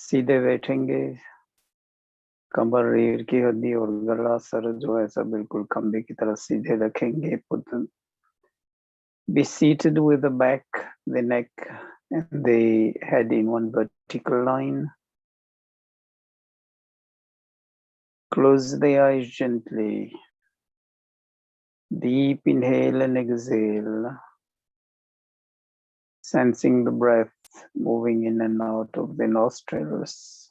सीधे बैठेंगे। कमर, रीढ़ की हड्डी और गला, सर जो है सब बिल्कुल खंबे की तरह सीधे रखेंगे। Be seated with the back, the neck, and the head in one vertical line. Close the eyes gently. Deep inhale and exhale. Sensing the breath moving in and out of the nostrils.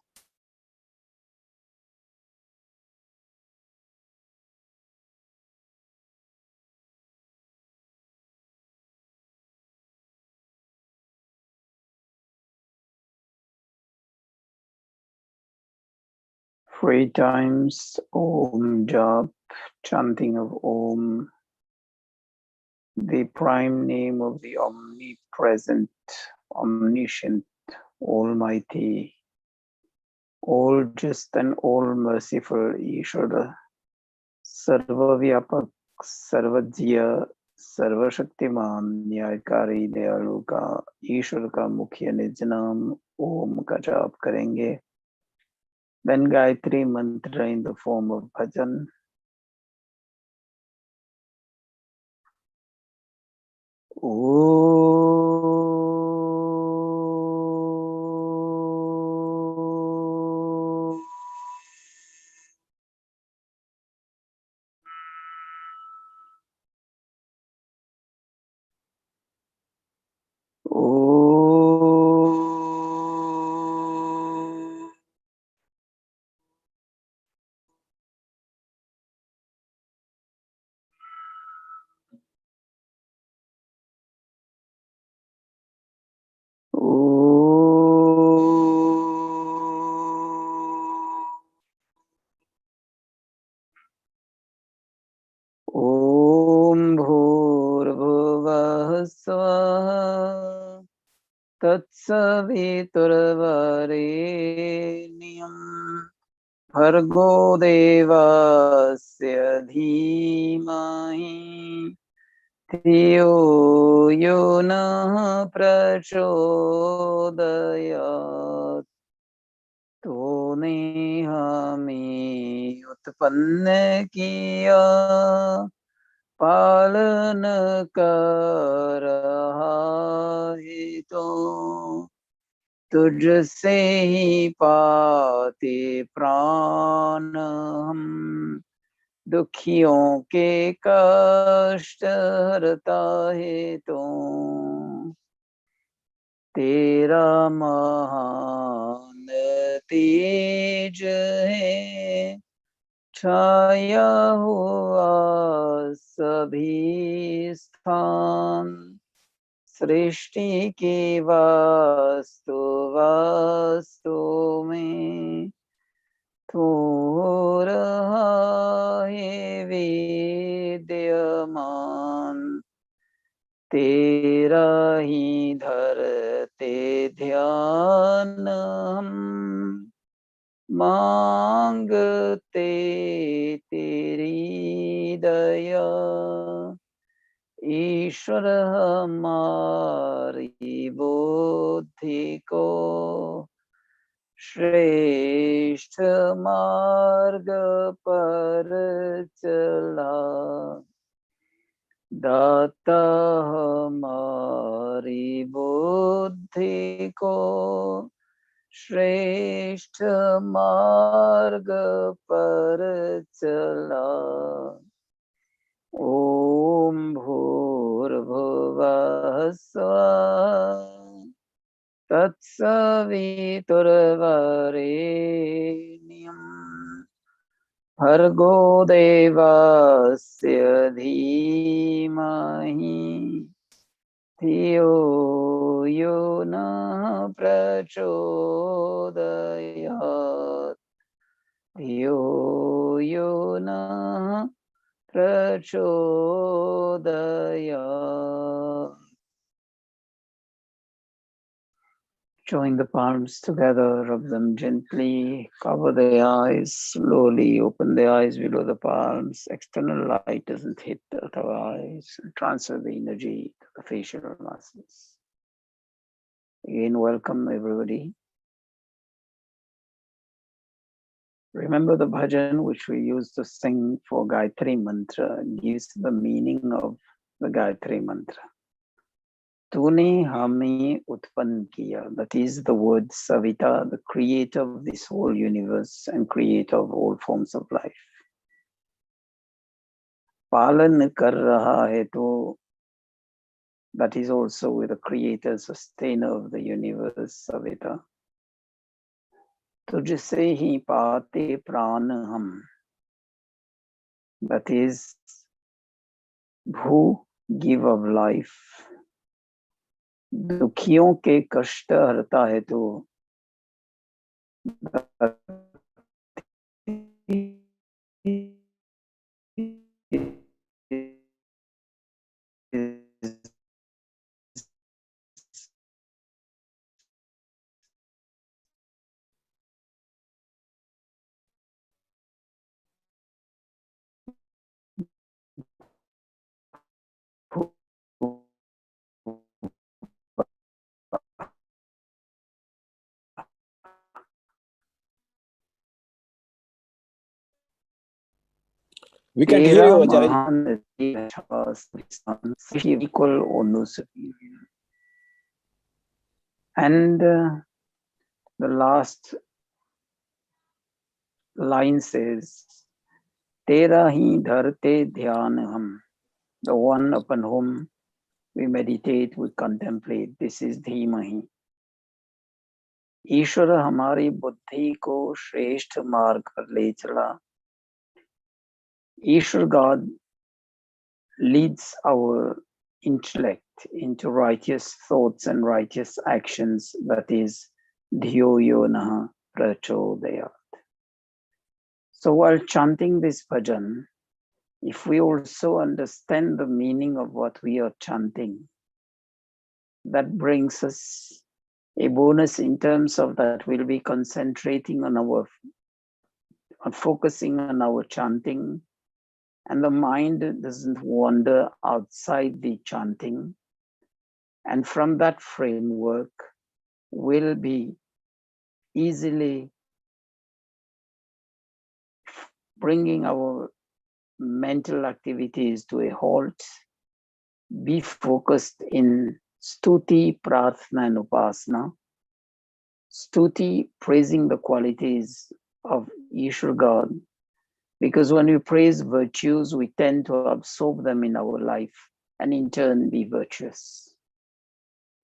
Three times Om Jap, chanting of Om, the prime name of the omnipresent, omniscient, almighty, all just and all merciful Ishvara, सर्वव्यापक, सर्वज्ञ, सर्वशक्तिमान, न्यायकारी, दयालु का, ईश्वर का मुख्य निज नाम ओम का जाप करेंगे. Then Gayatri mantra in the form of bhajan. ॐ भूर्भुवः स्वः तत्सवितुर्वरेण्यं भर्गो देवस्य धीमहि धियो यो नः प्रचोदयात्. तो ने हमें उत्पन्न किया, पालन कर रहा है, तो तुझसे ही पाते प्राण हम. दुखियों के कष्ट हरता है तो तेरा महान तेज है, छाया हुआ सभी स्थान. सृष्टि की वास्तु वास्तु में तो रहा है विद्यमान. तेरा ही धरते ध्यान हम, मांगते तेरी दया. ईश्वर हमारी बुद्धि को श्रेष्ठ मार्ग पर चला. दाता हमारी बुद्धि को श्रेष्ठ मार्ग पर चला. ओम भूर्भुवः स्वः तत्सवितुर्वरेण्यं भर्गो देवस्य धीमहि धियो यो नः प्रचोदयात्. धियो यो नः प्रचोदयात्. Join the palms together, rub them gently, cover the eyes, slowly open the eyes below the palms. External light doesn't hit our eyes. Transfer the energy to the facial muscles. Again, welcome everybody. Remember the bhajan which we used to sing for Gayatri Mantra gives the meaning of the Gayatri Mantra. Tune hame utpan kiya. That is the word Savita, the creator of this whole universe and creator of all forms of life. Palan kar raha hai to, that is also the creator, sustainer of the universe, Savita. तुझसे ही पाते प्राण हम, that is who give of life. दुखियों के कष्ट हरता है तो, We can't hear you, Acharya. Equal or no superior. And the last line says, Tera hi dharte dhyan ham. The one upon whom we meditate, we contemplate. This is Dhimahi. ईश्वर हमारी बुद्धि को श्रेष्ठ मार्ग पर ले चला. Ishwar God leads our intellect into righteous thoughts and righteous actions. That is Dhyo Yonaha Prachodayat. So while chanting this bhajan, if we also understand the meaning of what we are chanting, that brings us a bonus in terms of that we'll be concentrating on focusing on our chanting, and the mind doesn't wander outside the chanting. And from that framework, we'll be easily bringing our mental activities to a halt, be focused in stuti, prarthana, and upasana. Stuti, praising the qualities of Ishwar God, because when we praise virtues, we tend to absorb them in our life and in turn be virtuous.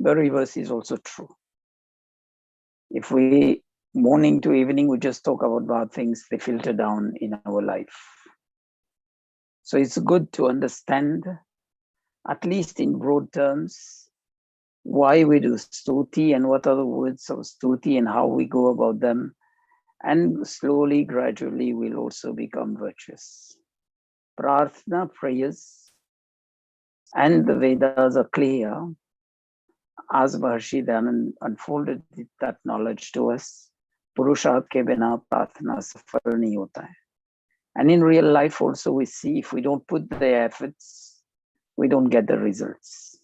The reverse is also true. If we, morning to evening, we just talk about bad things, they filter down in our life. So it's good to understand, at least in broad terms, why we do stuti and what are the words of stuti and how we go about them. And slowly, gradually, we'll also become virtuous. Prarthana, prayers, and the Vedas are clear. As Maharshi Dhanand unfolded that knowledge to us, Purusharth ke bina prarthana safal nahi hota hai. And in real life also we see if we don't put the efforts, we don't get the results.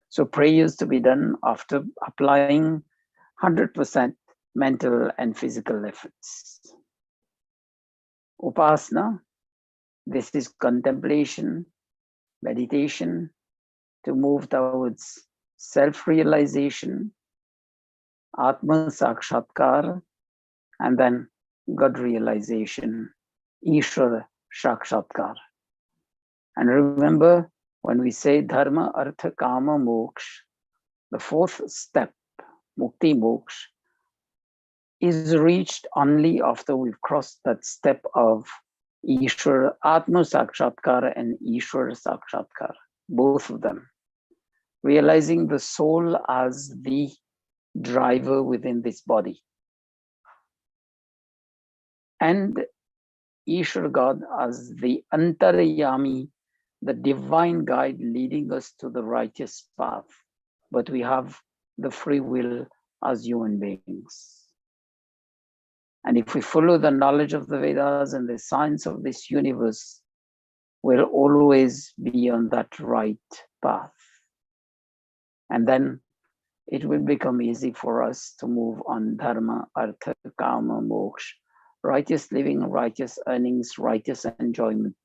So prayers to be done after applying 100% mental and physical efforts. Upasana, this is contemplation, meditation, to move towards self-realization, Atma Sakshatkar, and then God realization, Ishwar Sakshatkar. And remember, when we say Dharma, Artha, Kama, Moksha, the fourth step, Mukti Moksha, is reached only after we've crossed that step of Ishwar Atma Sakshatkar and Ishwar Sakshatkar, both of them. Realizing the soul as the driver within this body. And Ishwar God as the Antaryami, the divine guide leading us to the righteous path. But we have the free will as human beings. And if we follow the knowledge of the Vedas and the science of this universe, we'll always be on that right path. And then it will become easy for us to move on dharma, artha, kama, moksha, righteous living, righteous earnings, righteous enjoyment,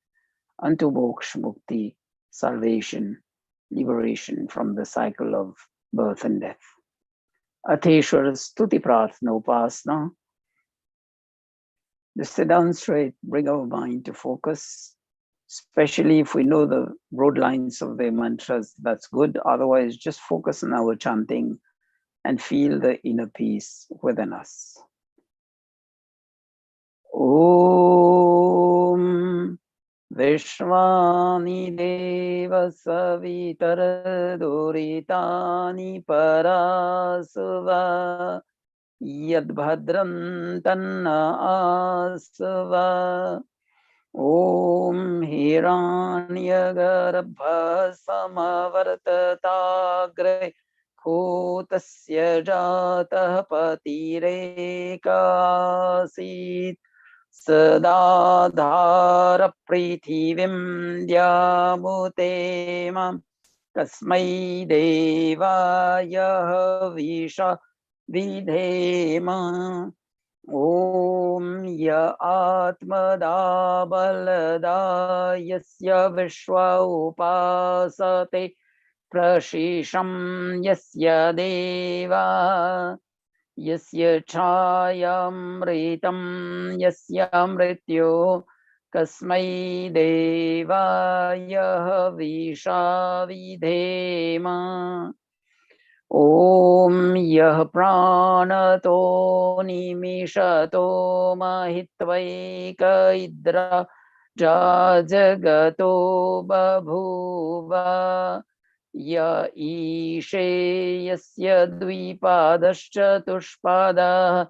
unto moksha, mukti, salvation, liberation from the cycle of birth and death. Atheshwara stuti prarthana upasana. Just sit down straight, bring our mind to focus, especially if we know the broad lines of the mantras, that's good. Otherwise, just focus on our chanting and feel the inner peace within us. Om Vishwani Deva Savitar Duritani Parasuva Yad Bhadram Tanna Asva Om Hiranyagarbha Samavartatagre Kotasya Jatah Patirekāsit Sadādhara Prithivim Dyamutema Kasmai Devaya Visha Vidhema Om Ya Atmada Balada Yasya Vishwa Upasate Prashisham Yasya Deva Yasya Chayamritam Yasya Mrityo Kasmai Devaya Visha Vidhema Om Yah Pranato Nimishato Mahitvaika Idra Jajagato Babhuva Ya Ishe Yasya Dvipadascha Tushpada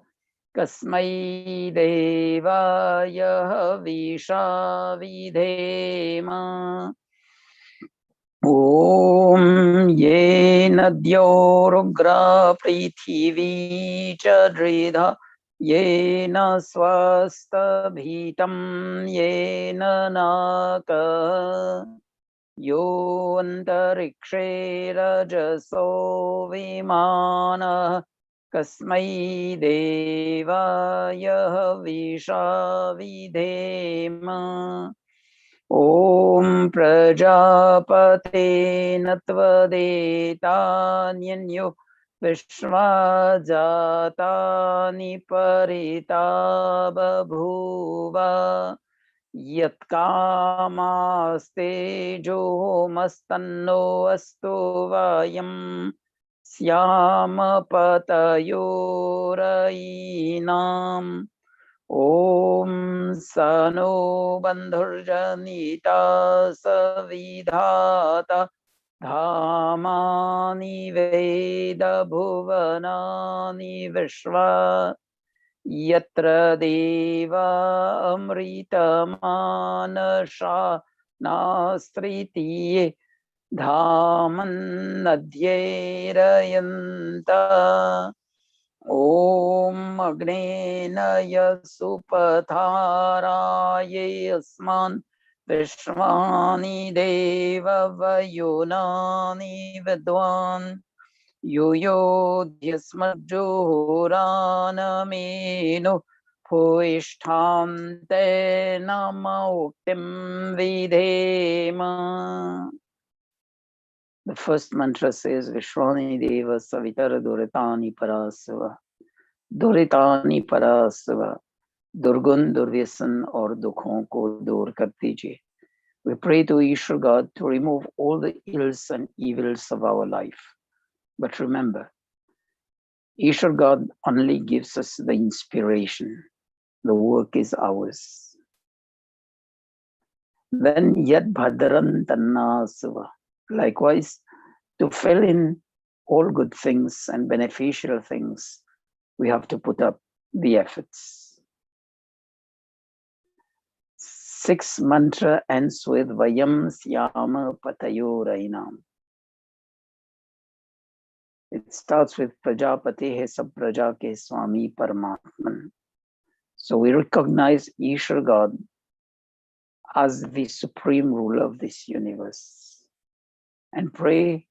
Kasmai Devaya Visha Vidhema Om Ye Nadyorugra Prithivi Chadridha Ye Na Swasta Bhitam Ye Na Naka Yo Antarikshe Rajaso Vimana Kasmai Devaya Visha Vidhema Om Prajapate Natvadetanyanya Vishvajatani Parita Babhuva Yatkamaste Jo Mastanno Astu Vayam Syama Patayorainam Om Sano Bandhurjanita Savidhata Dhamani Veda Bhuvanani Vishwa Yatra Deva Amrita Manasha Nastriti Dhaman Nadyerayanta Om Agnena Yasupataraye Asman Vishwani Deva Vayunani Vidwan Yuyodhyasmajorana Menu Puishtam Te Namauktim Vidhema. The first mantra says Vishwani Deva Savitara Duritani Parasava Duritani Parasava Durgun Durvyasan or Dukhon ko dur kar dijiye. We pray to Ishwar God to remove all the ills and evils of our life. But remember, Ishwar God only gives us the inspiration. The work is ours. Then Yad Bhadran Tannasava. Likewise, to fill in all good things and beneficial things, we have to put up the efforts. Sixth mantra ends with Vayam Syama Patayorainam. It starts with Prajapati Hai Sab Praja Ke Swami Paramatman. So we recognize Ishwar God as the supreme ruler of this universe and pray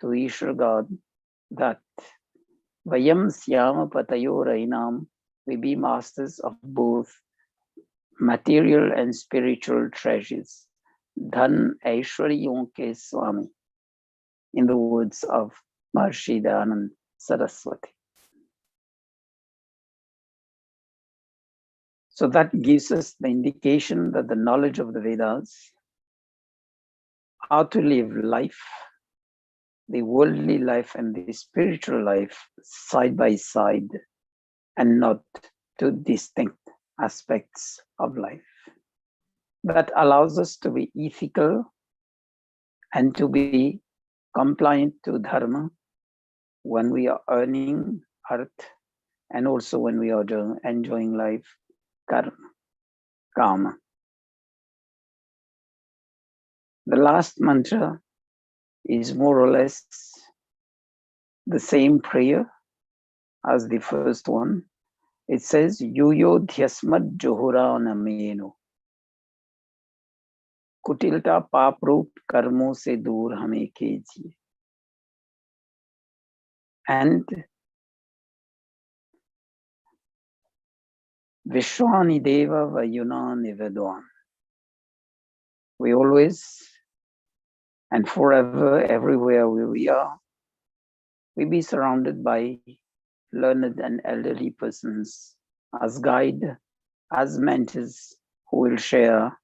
to Ishwar God that Vayam Syama Patayorainam, we be masters of both material and spiritual treasures. Dhan Aishwaryon ke Swami, in the words of Maharishi Dayananda Saraswati. So that gives us the indication that the knowledge of the Vedas, how to live life, the worldly life and the spiritual life side by side, and not two distinct aspects of life. That allows us to be ethical and to be compliant to dharma when we are earning earth, and also when we are enjoying life, karma, kama. The last mantra is more or less the same prayer as the first one. It says, Yuyo dhyasmad johura nameno. Kutilta paprut karmo se dur hame kejiye. And Vishwani Deva Vayuna Nivedwan. We always and forever, everywhere where we are, we be surrounded by learned and elderly persons as guide, as mentors who will share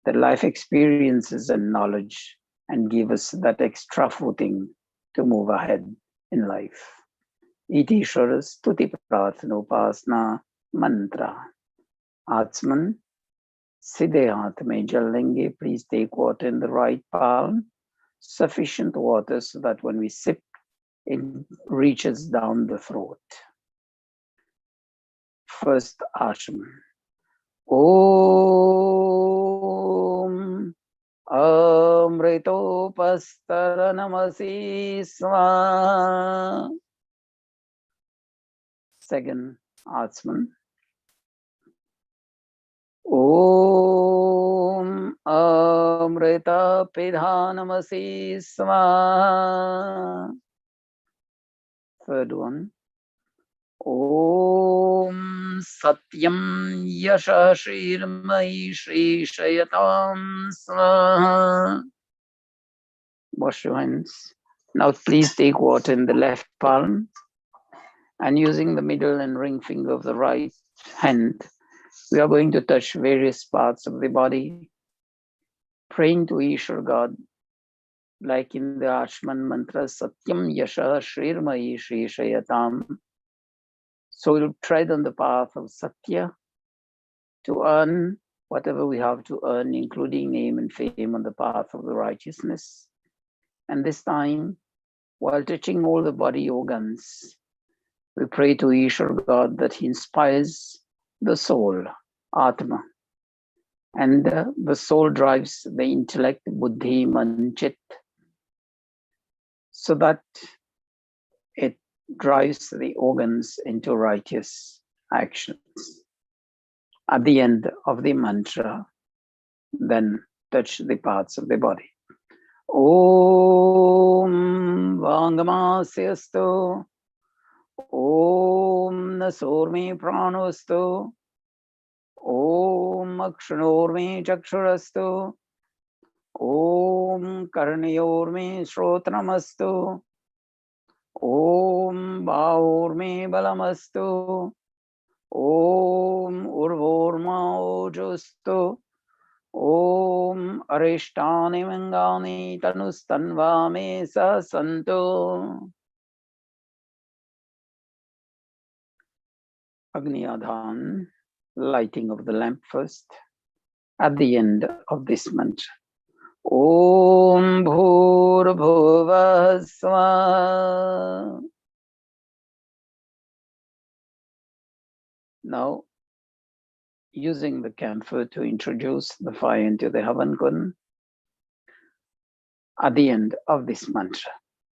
their life experiences and knowledge and give us that extra footing to move ahead in life. Iti Shwaras Tuti Prathanopasna Mantra. Atman, Siddhe haath mein jal lenge, please take water in the right palm, sufficient water so that when we sip, it reaches down the throat. First asham. Om Amritopastaranamasi Swa. Second Atsman. Om Amrita Pidhanamasi Swa. Third one. Om Satyam Yasha Shrirmai Shri Shayatam Swaha. Wash your hands. Now please take water in the left palm and using the middle and ring finger of the right hand, we are going to touch various parts of the body, praying to Ishwar God, like in the Ashman mantra, Satyam Yasha Shrirmai Shri Shayatam. So we'll tread on the path of Satya to earn whatever we have to earn, including name and fame on the path of the righteousness. And this time, while touching all the body organs, we pray to Ishwar God that he inspires the soul, Atma. And the soul drives the intellect, Buddhi, Man, Chit, so that it drives the organs into righteous actions. At the end of the mantra, then touch the parts of the body. Om Vangamasyastu, Om Nasormi Pranostu, Om Akshanormi Chakshurastu, Om Karnayormi Shrotamastu, Om Baormi Balamastu, Om Urvorma Ojustu, Om Arishtani Mangani Tanustanvame Sasanto. Agni Adhan, lighting of the lamp first, at the end of this mantra. Om Bhur Bhuva Swa. Now, using the camphor to introduce the fire into the Havan Kun, at the end of this mantra.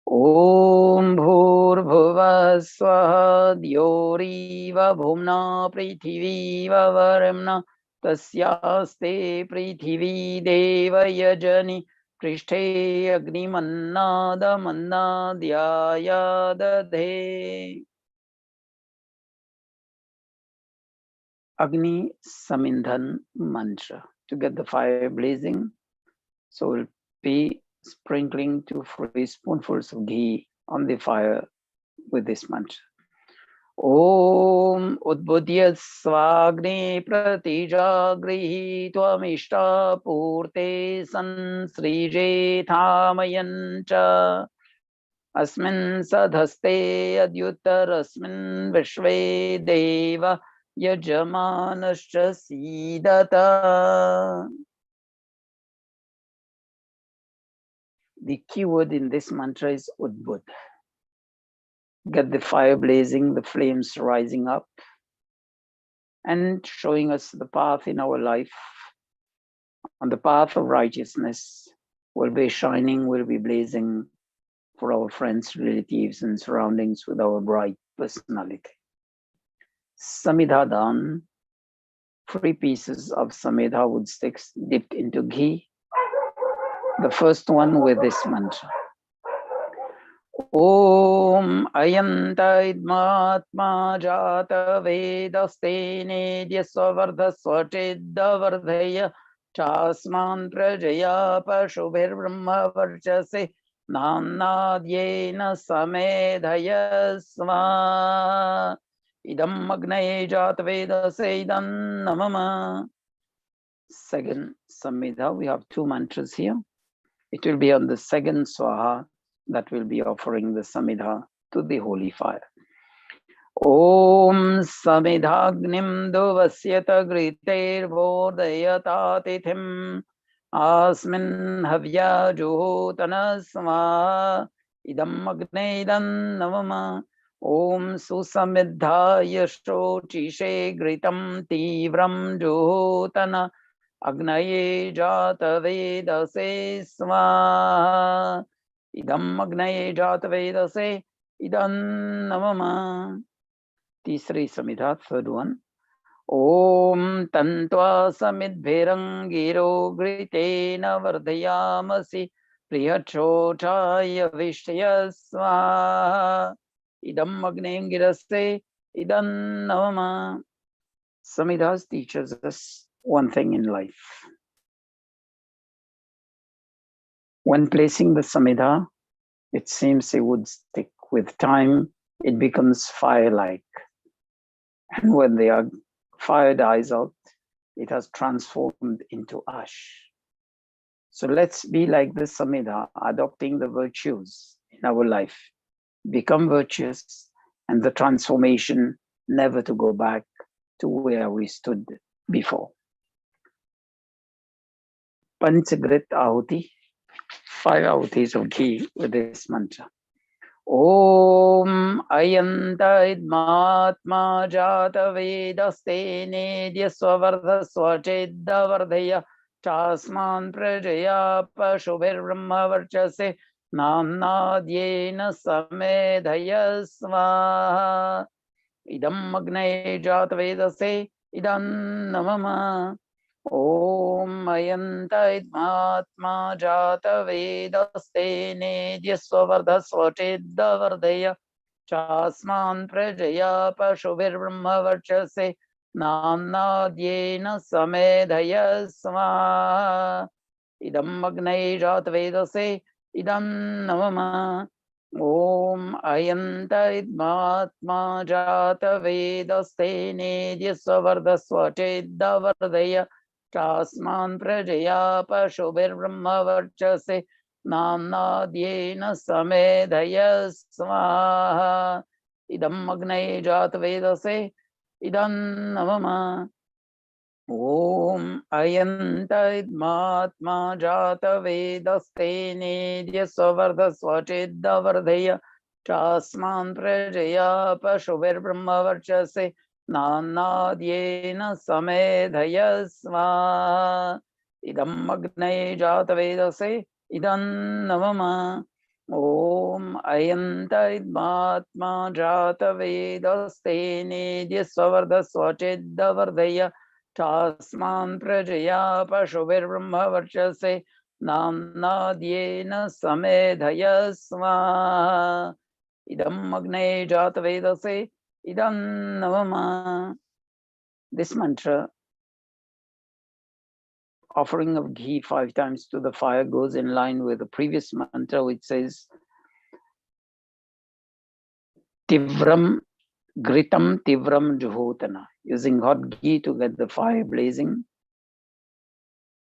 Om Bhur Bhuva Swaha Dyoriva Bhumna Prithiviva Varemna Tasyaste Prithivi Deva Yajani पृष्ठे अग्निमन्नादमन्नाद्याय दधे. Agni Samindhan mantra to get the fire blazing. So we'll be sprinkling 2 spoonfuls of ghee on the fire with this mantra. Om Udbudya Swagni Pratijagrihi Tvamishta Purte Sansrije Thamayancha Asmin Sadhaste Adyuttarasmin Vishve Deva Yajamanascha Sidata. The key word in this mantra is Udbud. Get the fire blazing, the flames rising up, and showing us the path in our life. On the path of righteousness, will be shining, will be blazing for our friends, relatives, and surroundings with our bright personality. Samidha Dan, 3 pieces of Samidha wood sticks dipped into ghee. The first one with this mantra. Om Ayanta Idmatma Jata Vedaste Nedya Svardha Swachidda Vardhaya Chasman Prajaya Pashubhir Brahma Varchase Namnadyena Samedhaya Sva Idam Agnaye Jata Vedase Idam Namama. Second Samhita, we have 2 mantras here. It will be on the second Swaha that will be offering the Samhita to the holy fire. Om Samidhagnim Duvasyata Griter Vodayata Tithim Asmin Havya Juhotana Sva Idam Agneidam Navama. Om Susamidha Yasho Chishe Gritam Tivram Juhotana Agnaye Jata Vedase Sva Idam Agnaye Jata Vedase Idam Namama. Tisri Samhita, third one. Om Tantva Samidbherang Giro Gritena Vardhayamasi Priyachotaya Vishtaya Sva Idam Agnaye Girase Idam Namama. Samhitas teaches us one thing in life. When placing the Samhita, it seems a wood stick. With time, it becomes fire-like. And when the fire dies out, it has transformed into ash. So let's be like the Samhita, adopting the virtues in our life. Become virtuous, and the transformation never to go back to where we stood before. Panchagrit Ahuti, 5 ahutis of ghee with this mantra. Om Ayanta Idmatma Jata Vedaste Nedya Svardha Swachidda Vardhaya Chasman Prajaya Pashubhir Brahma Varchase Namnadyena Samedhaya Sva Idam Agnaye Jata Vedase Idam Namama. Om Ayanta Idmatma Jata Vedaste Nedya Svardha Swachidda Vardhaya Chasman Prajaya Pashubhir Brahma Varchase Namnadyena Samedhaya Sva Idam Agnaye Jata Vedase Idam Namama. Om Ayanta Idmatma Jata Vedaste Nedya Svardha Swachidda Vardhaya Chasman Prajaya Pashubhir Brahma Varchase Namnadyena Samedhaya Svaha Idam Agnaye Jata Vedase Idam Namama. Om Ayanta Idmatma Jata Vedaste Nedya Svardha Swachidda Vardhaya Chasman Prajaya Pashubhir Brahma Varchase Namnadyena Samedhaya Sva Idam Agnaye Jata Vedase Idam Namama. Om Ayanta Idmatma Jata Vedaste Nedya Svardha Swachidda Vardhaya Chasman Prajaya Pashubhir Brahma Varchase नाम्नाद्येन समेधय स्वाहा idam agne jata vedase idam navama. This mantra, offering of ghee 5 times to the fire, goes in line with the previous mantra, which says Tivram Gritam Tivram Juhotana, using hot ghee to get the fire blazing.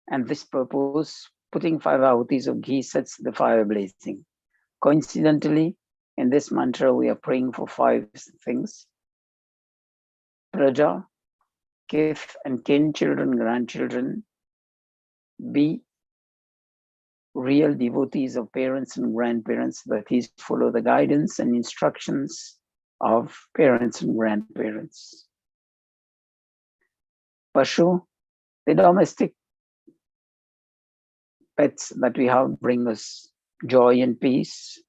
And this purpose, putting 5 ahutis of ghee sets the fire blazing. Coincidentally, in this mantra, we are praying for 5 things: praja, kith and kin, children, grandchildren, be real devotees of parents and grandparents, that is, follow the guidance and instructions of parents and grandparents. Pashu, the domestic pets that we have bring us joy and peace.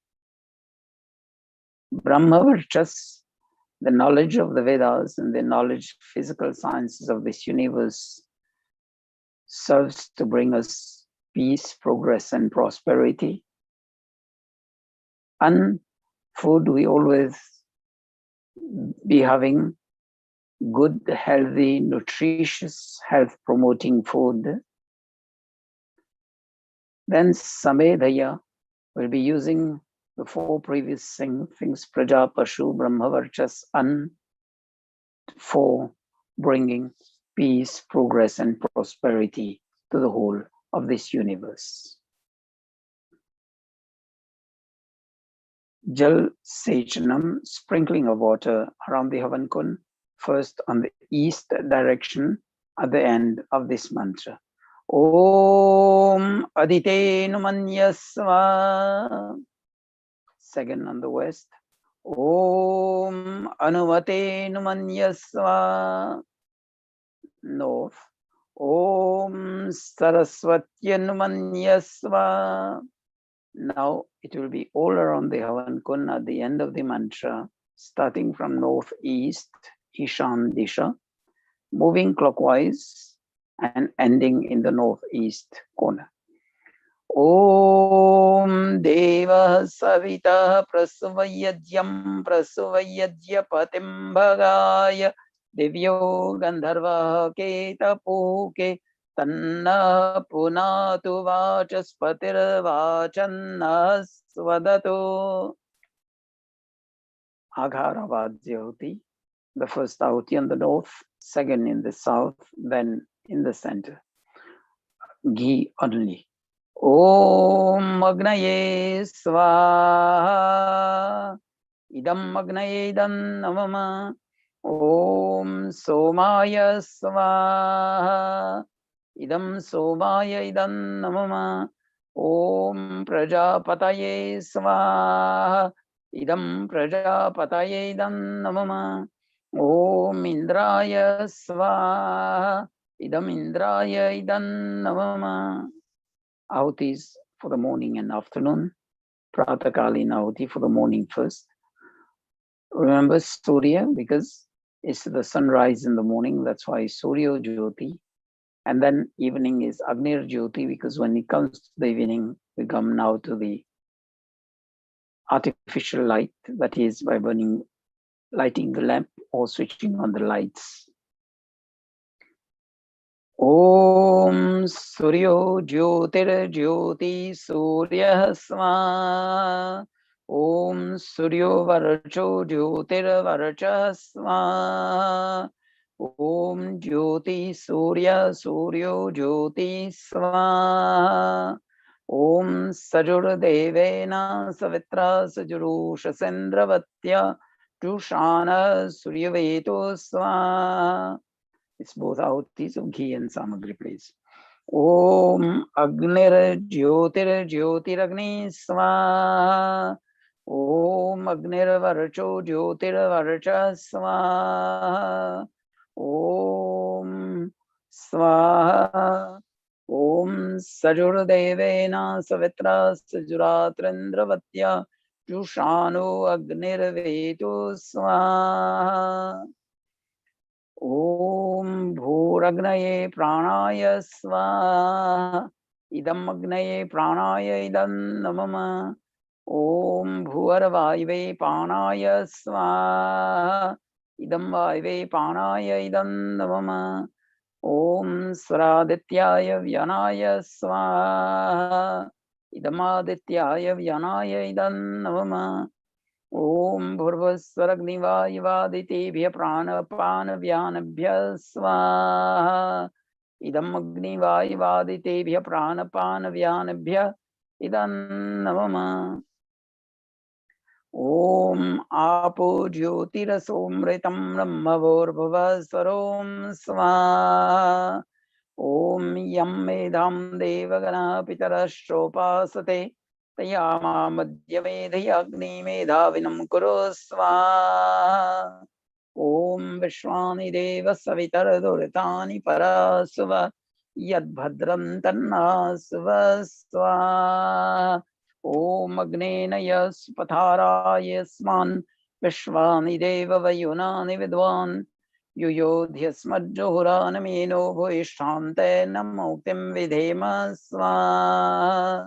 Brahmavarchas, the knowledge of the Vedas and the knowledge, physical sciences of this universe, serves to bring us peace, progress, and prosperity. And food, we always be having good, healthy, nutritious, health-promoting food. Then Samedhaya will be using the 4 previous things, Praja, Pashu, Brahmavarchas, An, for bringing peace, progress, and prosperity to the whole of this universe. Jal Sechanam, sprinkling of water around the Havan Kund, first on the east direction at the end of this mantra. Om Adite Numanyasva. Second on the west. Om Anuvate Numanyasva. North. Om Saraswatya Numanyasva. Now it will be all around the Havan Kund at the end of the mantra, starting from northeast, Ishan Disha, moving clockwise and ending in the northeast corner. Om Deva Savita Prasuvayadyam Prasuvayadyapatim Bhagaya Divyo Gandharva Keta Puke Tanna Punatu Vachaspatir Vachanna Svadato. Agharavadhyoti, the first ahuti in the north, second in the south, then in the center. Ghee only. Om Agnaye Swaha. Idam Agnaye Idam Namama. Om Somaya Swaha. Idam Somaya Idam Namama. Om Prajapataye Swaha. Idam Prajapataye Idam Namama. Om Indraya Swaha. Idam Indraya Idam Namama. Ahutis for the morning and afternoon. Pratakalin ahuti for the morning first. Remember Surya, because it's the sunrise in the morning, that's why Surya Jyoti. And then evening is Agnir Jyoti, because when it comes to the evening, we come now to the artificial light, that is by lighting the lamp or switching on the lights. Om Suryo Jyotir Jyoti Surya Sva. Om Suryo Varcho Jyotir Varcha Sva. Om Jyoti Surya Suryo Jyoti Sva. Om Sajur Devena Savitra Sajurusha Sendravatya Tushana Suryaveto Sva. It's both ahutis of ghee and samagri, please. Om Agnir Jyotir Jyotiragni Swaha. Om Agnir Varcho Jyotir Varcha Swaha. Om Swaha. Om Sajur Devena Savitra Sajuratrendраvatya Jushano Agnir Veto Swaha. Om Bhuragnaye Pranaya Swaha. idam agnaye pranaya idam namama. Om bhuvarvaive panaya swaha idam vaive panaya idam namama. Om sradityaya vyanaya swaha idamadityaya vyanaya idam namama. Om bhurvasvaragnivaivaditebhya pranapanavyanabhya swaha idam agnivaivaditebhya pranapanavyanabhya idam namama. Om apo jyotirasomritam brahmavurvavasvarom swaha. Om yam medham devagana pitarashopasate tayama madhyavedhyagni medhavinam kuru swaha. Om vishwani deva savitarduritani parasuva yadbhadram tannasuva swaha. Om agnena yaspatharayasman vishwani deva vayunani vidvan युयोध्यस्मज्जुहुरानमेनो भूयिष्ठान्ते नमोक्तिं विधेम स्वाहा.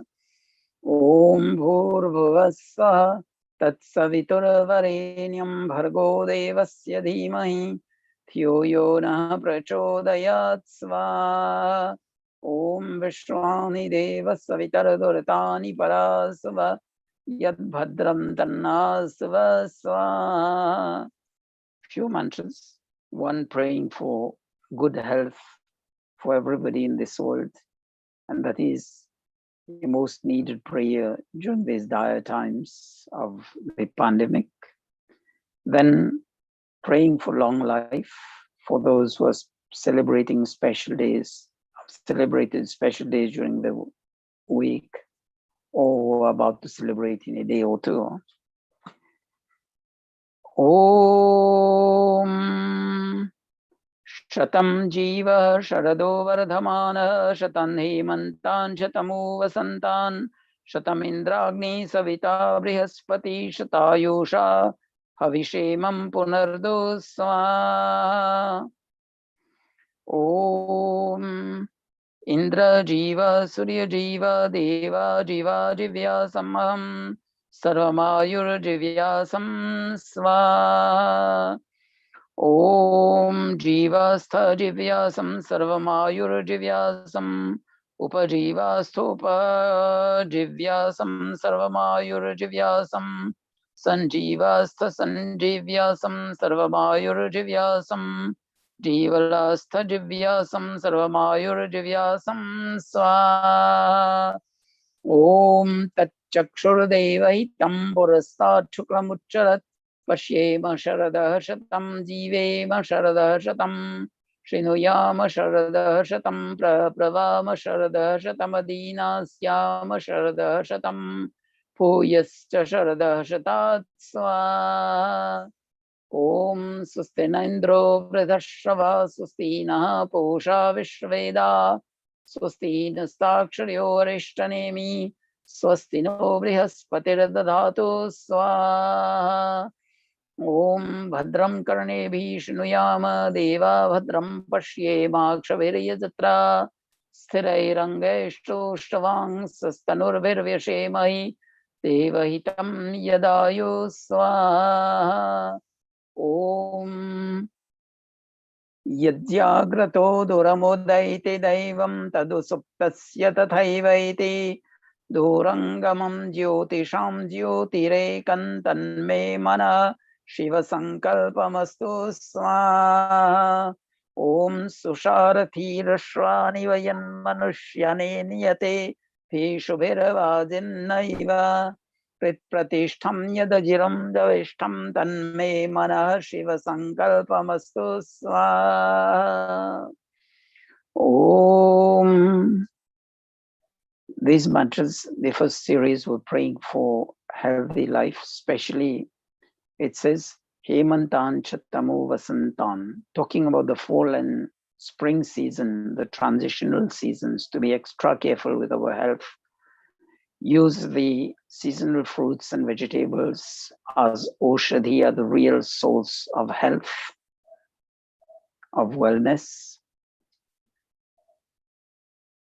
ॐ भूर्भुवः स्वः तत्सवितुर्वरेण्यं भर्गो देवस्य धीमहि धियो यो नः प्रचोदयात् स्वाहा. ॐ विश्वानि देवः सवितर्दुरितानि परासुव यद्भद्रं तन्नासुव स्वाहा. Few mantras. One, praying for good health for everybody in this world, and that is the most needed prayer during these dire times of the pandemic. Then praying for long life for those who are celebrating special days, celebrated special days during the week, or about to celebrate in a day or two. Om Shatam Jiva Sharado Vardhamana Shatan Hemantan Shatamu Vasantan Shatam Indragni Savita Brihaspati Shatayusha Havishemam Punardo Swaha. Om Indra Jiva Surya Jiva Deva Jiva Jivya Samaham Sarvamayur Jivya Swaha. Om Jivastha Jivyasam Sarvamayur Jivyasam Upajivasthopa Jivyasam Sarvamayur Jivyasam Sanjivastha Sanjivyasam Sarvamayur Jivyasam Jivalastha Jivyasam Sarvamayur Jivyasam Swaha. Om Tat Chakshurdevaitam Purastat Shuklamucharat Pashyema Sharadah Shatam Jivema Sharadah Shatam Shinuyama Sharadah Shatam Pravama Sharadah Shatam Adinasyama Sharadah Shatam Puyascha Sharadah Shatat Swaha. Om Sustina Indro Vridhashrava Sustina Pusha Vishveda Sustina Staksharyo Arishtanemi Swastino Brihaspatirdadhatu Swaha. Om Bhadram Karnebhi Shnuyama Deva Bhadram Pashyemakshavirayajatra Sthirairangeshtoshtvang Sastanurvirvyashemahi Devahitam Yadayu Swaha. Om Yadjagrato Duramudaiti Daivam Tadu Suptasya Tathaivati Durangamam Jyotisham Jyotirekantan Me Mana Shiva Sankalpamastu Swaha. Om Susharathi Rashwani Vayan Manushyane Niyate Pishubhiravajinaiva Pratishtham Yadajiram Davishtham Tanme Manah Shiva Sankalpamastu Swaha. Om. These mantras, the first series, were praying for healthy life, especially it says Hemantan Chattamu Vasantan, talking about the fall and spring season, the transitional seasons, to be extra careful with our health. Use the seasonal fruits and vegetables as Oshadhi, the real source of health, of wellness.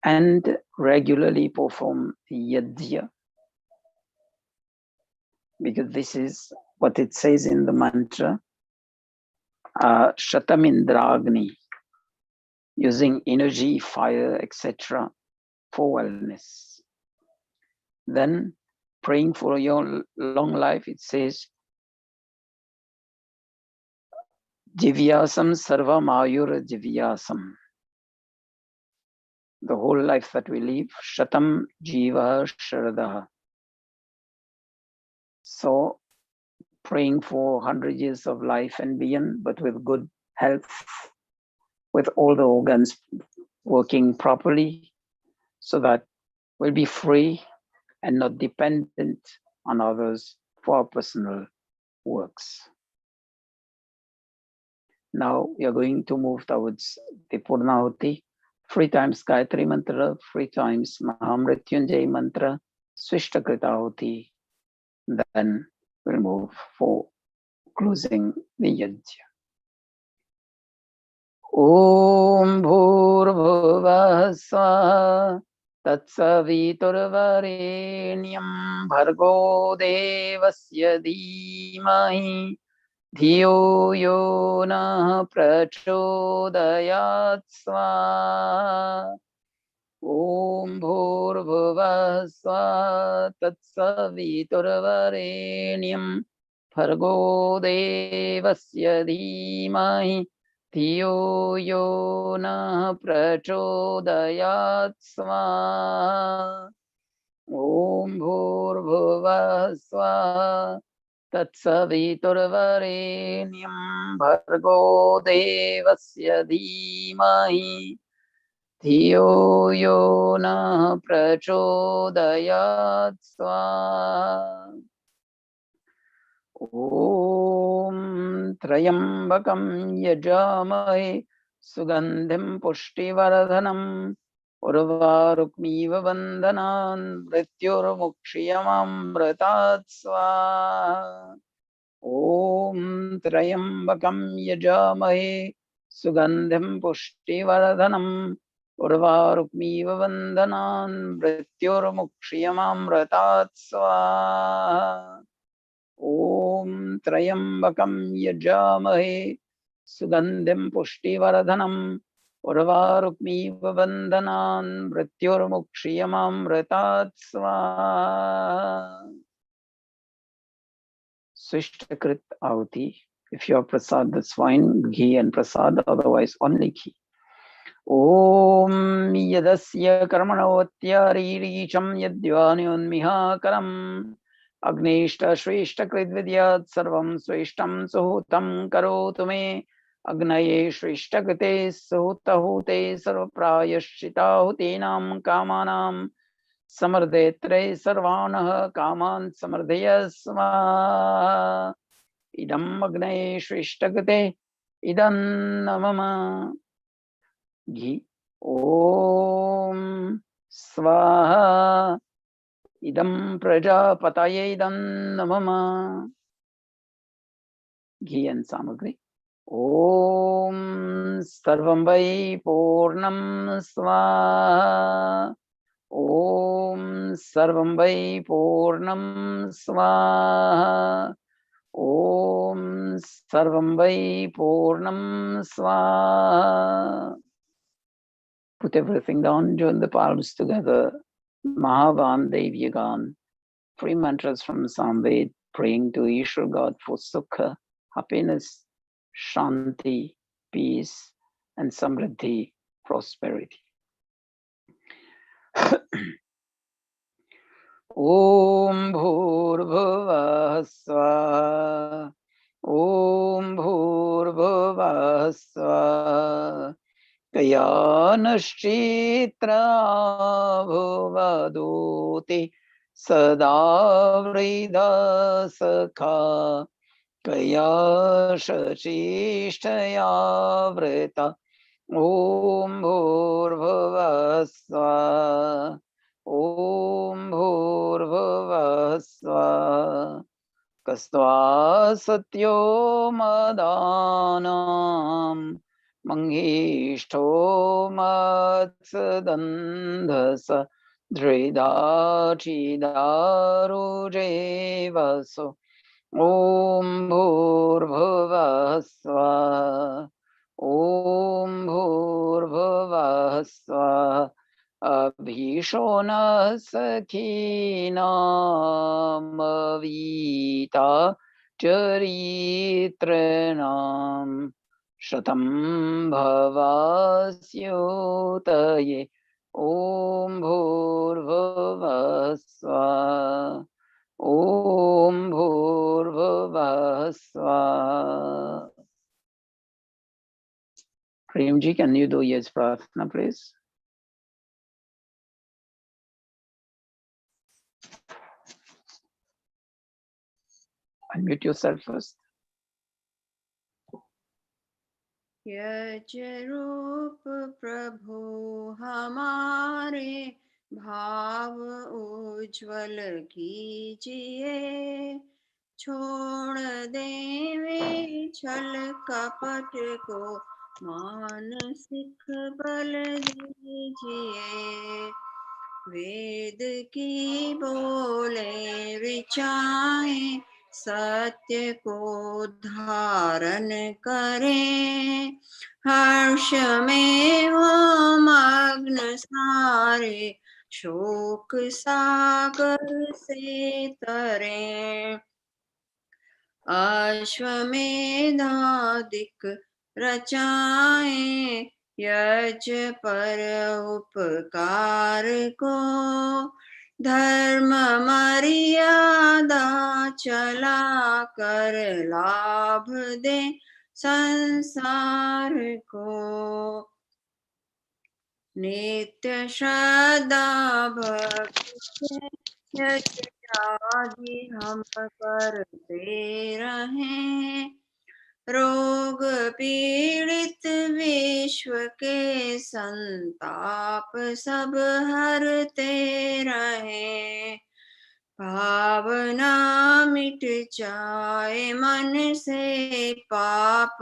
and regularly perform yajna, because this is what it says in the mantra, Shatamindragni, using energy, fire, etc. for wellness. Then praying for your long life, it says, Jivyasam sarvam ayur jivyasam. The whole life that we live, Shatam jiva sharadaha. So praying for 100 years of life and beyond, but with good health, with all the organs working properly, so that we'll be free and not dependent on others for our personal works. Now we are going to move towards the Purnahuti. 3 times Gayatri Mantra, 3 times Mahamrityunjay Mantra, Swishtakritauti. Then we'll move for closing the yajna. Om Bhurbhuvah Swaha Tatsaviturvarenyam Bhargo Devasya Dhimahi Dhiyo Yo Nah Prachodayat Swaha. Om Bhurbhuvah Swaha Tatsaviturvarenyam Bhargo Devasya Dhimahi Dhiyo Yo Nah Prachodayat Swaha. Om Bhurbhuvah Swaha Tatsaviturvarenyam Bhargo Devasya Dhimahi Dhiyo Yo Nah Prachodayat Swaha. Om Trayambakam Yajamahe Sugandhim Pushtivardhanam Urvarukmiva Bandhanan Mrityurmukshiyamamratat Swaha. Om Trayambakam Yajamahe Sugandhim Pushtivardhanam Urvarukmiva Bandhanan Mrityurmukshiyamamratat Swaha. Om Trayambakam Yajamahe Sugandhim Pushtivardhanam Urvarukmiva Bandhanan Mrityurmukshiyamamratat Swaha. Swishtakrit Ahuti. If you have prasad, that's fine. Ghee and prasad, otherwise only ghee. Om Yadasya Karmanavatyaricham Yadvyanyunmihakaram Agnishta Shrishta Kridvidyat Sarvam Swishtam Suhutam Karotu Me Agnaye Shrishta Krite Suhutahute Sarvaprayashchitahutinam Kamanam Samardetre Sarvanah Kaman Samardhyasma Idam Agnaye Shrishta Krite Idam Namama. Ghee. Om Swaha Idam Prajapataye Idam Namama. Ghee and samagri. Om Sarvam Vai Purnam Swaha. Om Sarvam Vai Purnam Swaha. Om Sarvam Vai Purnam Swaha. Put everything down, join the palms together. Mahavan Devyagan. 3 mantras from Samved, praying to Ishwar God for sukha, happiness, shanti, peace, and samriddhi, prosperity. Om Bhurbhuvah Swaha. Om Bhurbhuvah Swaha. Kayanashchitra bhuvadoti sada vrida sakha kayashachishtaya vrita. Om Bhurbhuvah Swaha. Om Bhurbhuvah Swaha. Kastva satyo madanam मंगीष्ठो मत्सदन्धस धृदाचिदारुजेवसो ॐ भूर्भुवः स्वः ॐ भूर्भुवः स्वः अभीशो नः सखीनामवीता चरित्रणाम् शतं भवास्योतये ॐ भूर्भुवः स्वः ॐ भूर्भुवः स्वः. Prem ji, can you do yes prarthana, please? Unmute yourself first. यज रूप प्रभु हमारे भाव उज्ज्वल कीजिए, छोड़ देवे छल कपट को मानसिक बल दीजिए। वेद की बोले ऋचाएं सत्य को धारण करें, हर्ष में हो मग्न सारे शोक सागर से तरें। अश्वमेधादिक रचाएं यज पर उपकार को, धर्म मर्यादा चला कर लाभ दे संसार को। नित्य श्रद्धा भक्ति आदि हम करते रहें, रोग पीड़ित विश्व के संताप सब हरते रहें। भावना मिट जाए मन से पाप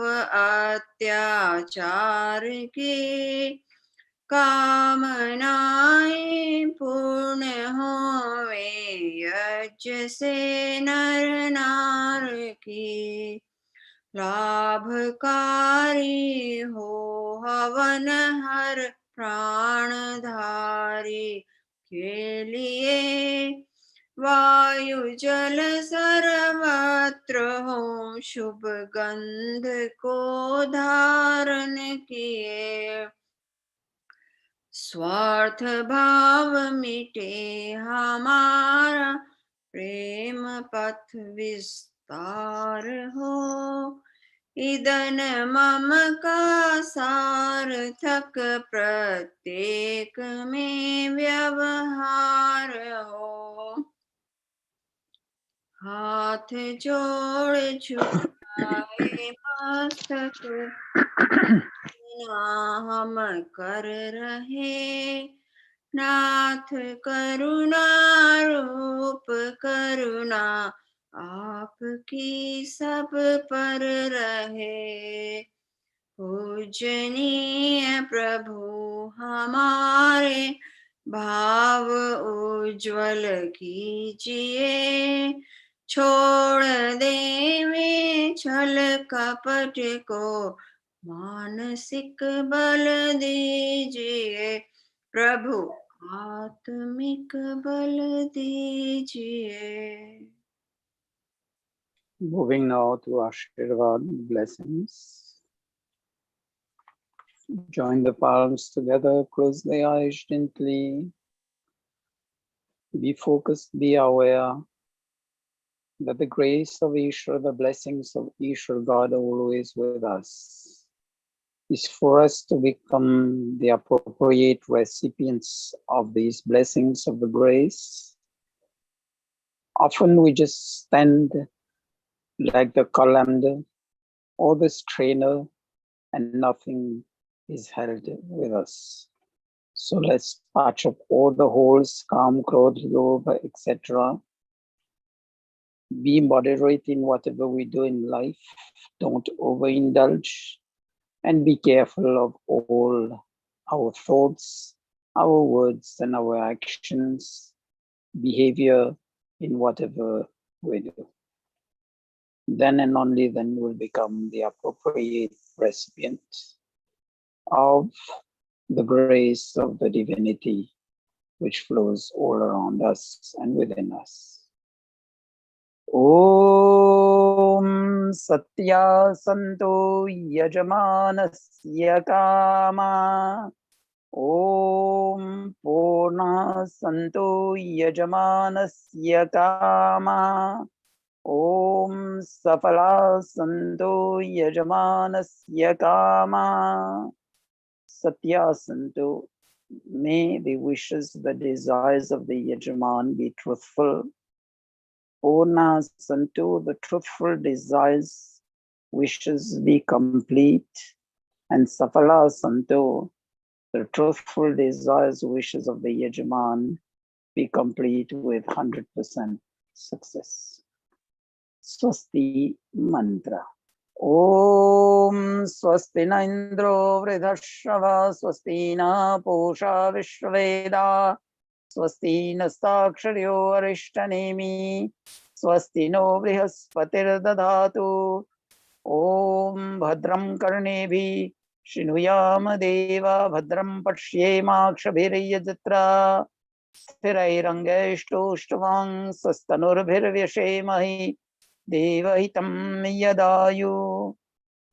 अत्याचार की, कामनाएं पूर्ण होवे यज्ञ से नर नार की। लाभकारी हो हवन हर प्राणधारी के लिए, वायु जल सर्वत्र हो शुभ गंध को धारण किए। स्वार्थ भाव मिटे हमारा प्रेम पथ विस्तार हो, इदन मम का सार्थक प्रत्येक में व्यवहार हो। हाथ जोड़ झुकाए मस्तक हम कर रहे, नाथ करुणा रूप करुणा आपकी सब पर रहे। पूजनीय प्रभु हमारे भाव उज्ज्वल कीजिए, छोड़ देवे छल कपट को मानसिक बल दीजिए। प्रभु आत्मिक बल दीजिए। Moving now to Ashirvad blessings. Join the palms together, close the eyes gently. Be focused, be aware that the grace of Ishwar, the blessings of Ishwar God are always with us. Is for us to become the appropriate recipients of these blessings of the grace. Often we just stand like the calendar or the strainer and nothing is held with us. So let's patch up all the holes, calm, growth, love, etc. Be moderate in whatever we do in life. Don't overindulge. and be careful of all our thoughts, our words, and our actions, behavior in whatever we do. Then and only then will become the appropriate recipient of the grace of the divinity which flows all around us and within us. Om Satya Santo Yajamanasya Kama. Om Purna Santo Yajamanasya Kama. Om Safala Santo Yajamanasya Kama. Satya Santo, may the wishes, the desires of the Yajaman be truthful. Purna Santo, the truthful desires, wishes be complete. And Safala Santo, the truthful desires, wishes of the Yajaman be complete with 100% success. Swasti Mantra. Om Swasti na Indro Vridhashava Swasti na Posha Vishvaveda Swasti nastaksharyo arishtanemi Swasti no Brihaspatir Dadhatu Om Bhadram Karnebhi Shinuyam Deva Bhadram Pashyemakshabhirayajatra Sthirairangeshtoshtamang Sastanurabhirvyashemahi Devahitam Yadayu.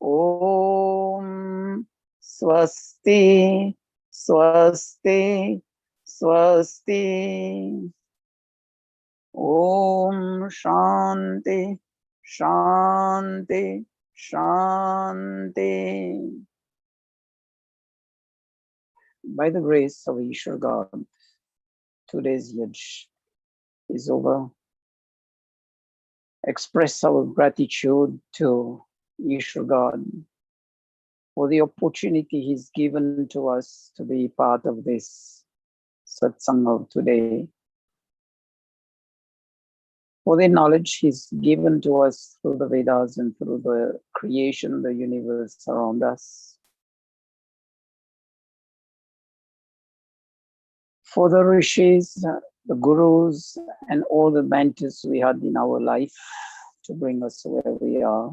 Om Swasti Swasti Swasti. Om Shanti Shanti Shanti. By the grace of Ishwar God, today's yaj is over. Express our gratitude to Ishwar God for the opportunity He's given to us to be part of this Satsang of today, for the knowledge He's given to us through the Vedas and through the creation, the universe around us, for the rishis, the gurus, and all the mentors we had in our life to bring us where we are,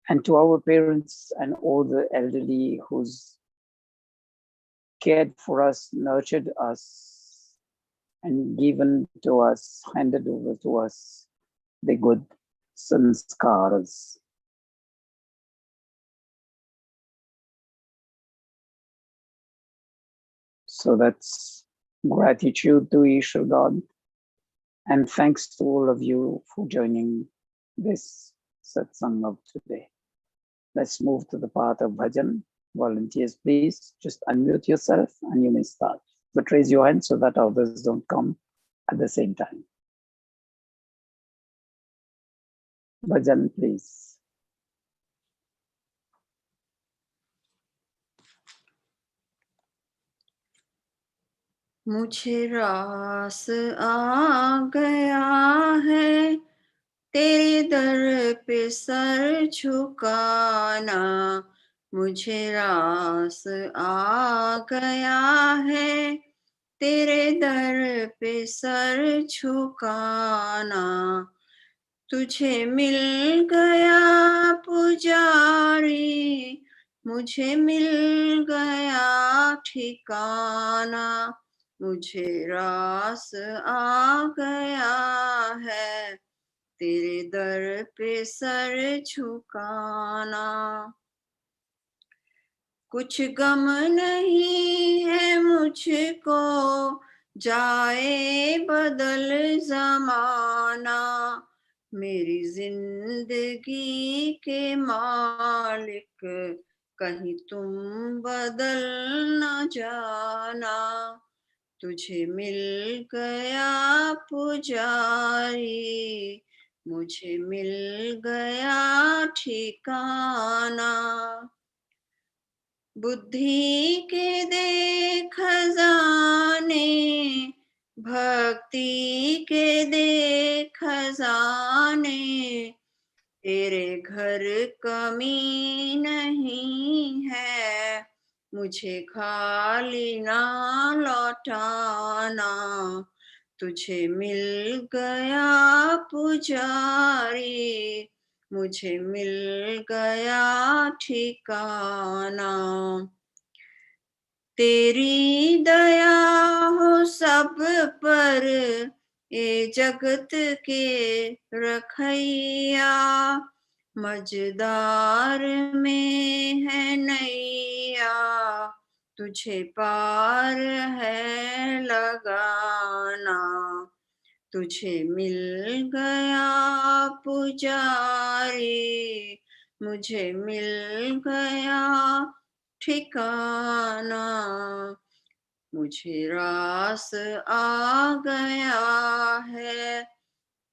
and to our parents and all the elderly who's cared for us, nurtured us, and given to us, handed over to us the good sanskaras. So that's gratitude to Ishwar God, and thanks to all of you for joining this satsang of today. Let's move to the part of bhajan. Volunteers, please just unmute yourself and you may start. But raise your hand so that others don't come at the same time. Bhajan, please. मुझे रास आ गया है तेरे दर पे sir झुकाना, मुझे रास आ गया है तेरे दर पे सर झुकाना, तुझे मिल गया पुजारी, मुझे मिल गया ठिकाना, मुझे रास आ गया है तेरे दर पे सर झुकाना। कुछ गम नहीं है मुझको जाए बदल जमाना, मेरी जिंदगी के मालिक कहीं तुम बदल न जाना, तुझे मिल गया पुजारी, मुझे मिल गया ठिकाना, बुद्धि के दे खजाने, भक्ति के दे खजाने, तेरे घर कमी नहीं है, मुझे खाली ना लौटाना। तुझे मिल गया पुजारी, मुझे मिल गया ठिकाना। तेरी दया हो सब पर, ये जगत के रखैया। मझधार में है नैया, तुझे पार है लगाना। तुझे मिल गया पुजारी, मुझे मिल गया ठिकाना। मुझे रास आ गया है,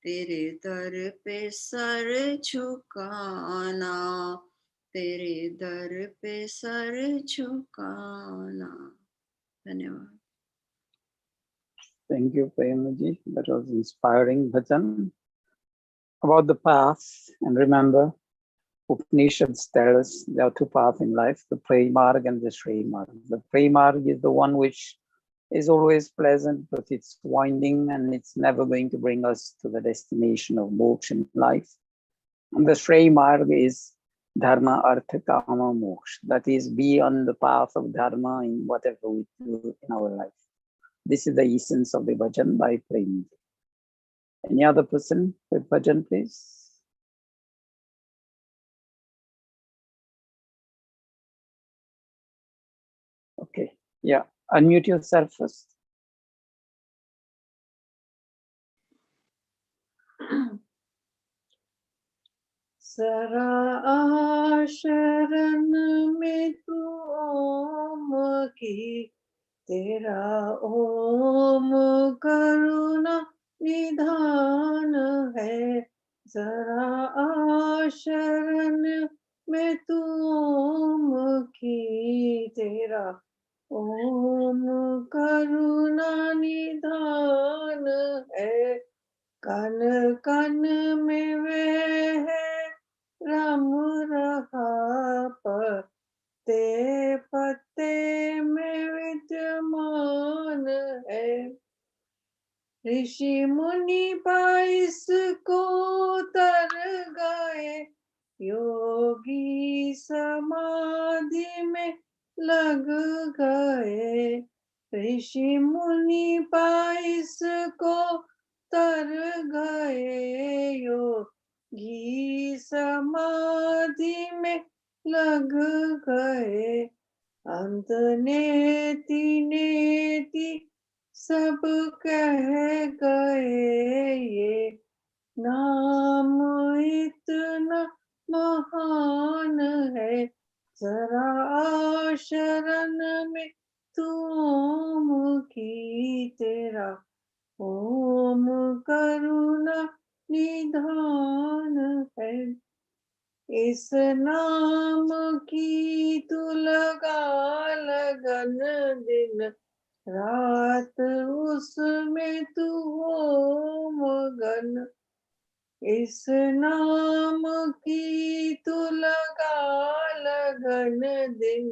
तेरे दर पे सर झुकाना। तेरे दर पे सर झुकाना। धन्यवाद। Thank you, Premaji. That was inspiring bhajan about the path. And remember, Upanishads tell us there are two paths in life, the Premarg and the Srimarg. The Premarg is the one which is always pleasant, but it's winding and it's never going to bring us to the destination of moksha in life. And the Srimarg is Dharma, Artha, Kama, Moksha. That is, be on the path of Dharma in whatever we do in our life. This is the essence of the bhajan by Prem. Any other person with bhajan, please? Okay, yeah, unmute yourself first. जरा आ शरण में तू ओम की, तेरा ओम करुणा निधान है। जरा आ शरण में तू ओम की, तेरा ओम करुणा निधान है। कन कन में वह है राम रहा, पत्ते पत्ते में विद्यमान है। ऋषि मुनि पाइस को तर गए, योगी समाधि में लग गए। ऋषि मुनि पाइस को तर गए, योगी समाधि में लग गए। अंत नेति नेति सब कह गए, ये नाम इतना महान है। जरा आ शरण में तू ओम की, तेरा ओम करुणा निधान है। इस नाम की तू लगा लगन, दिन रात उसमें तू हो मगन। इस नाम की तू लगा लगन, दिन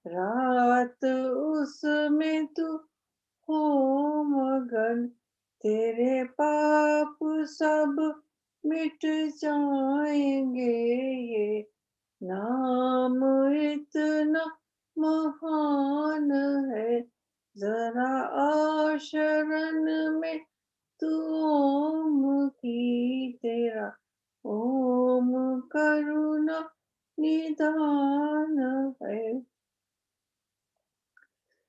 रात उसमें तू हो मगन। तेरे पाप सब मिट जाएंगे, ये नाम इतना महान है। जरा आ शरण में तू ओम की, तेरा ओम करुणा निधान है।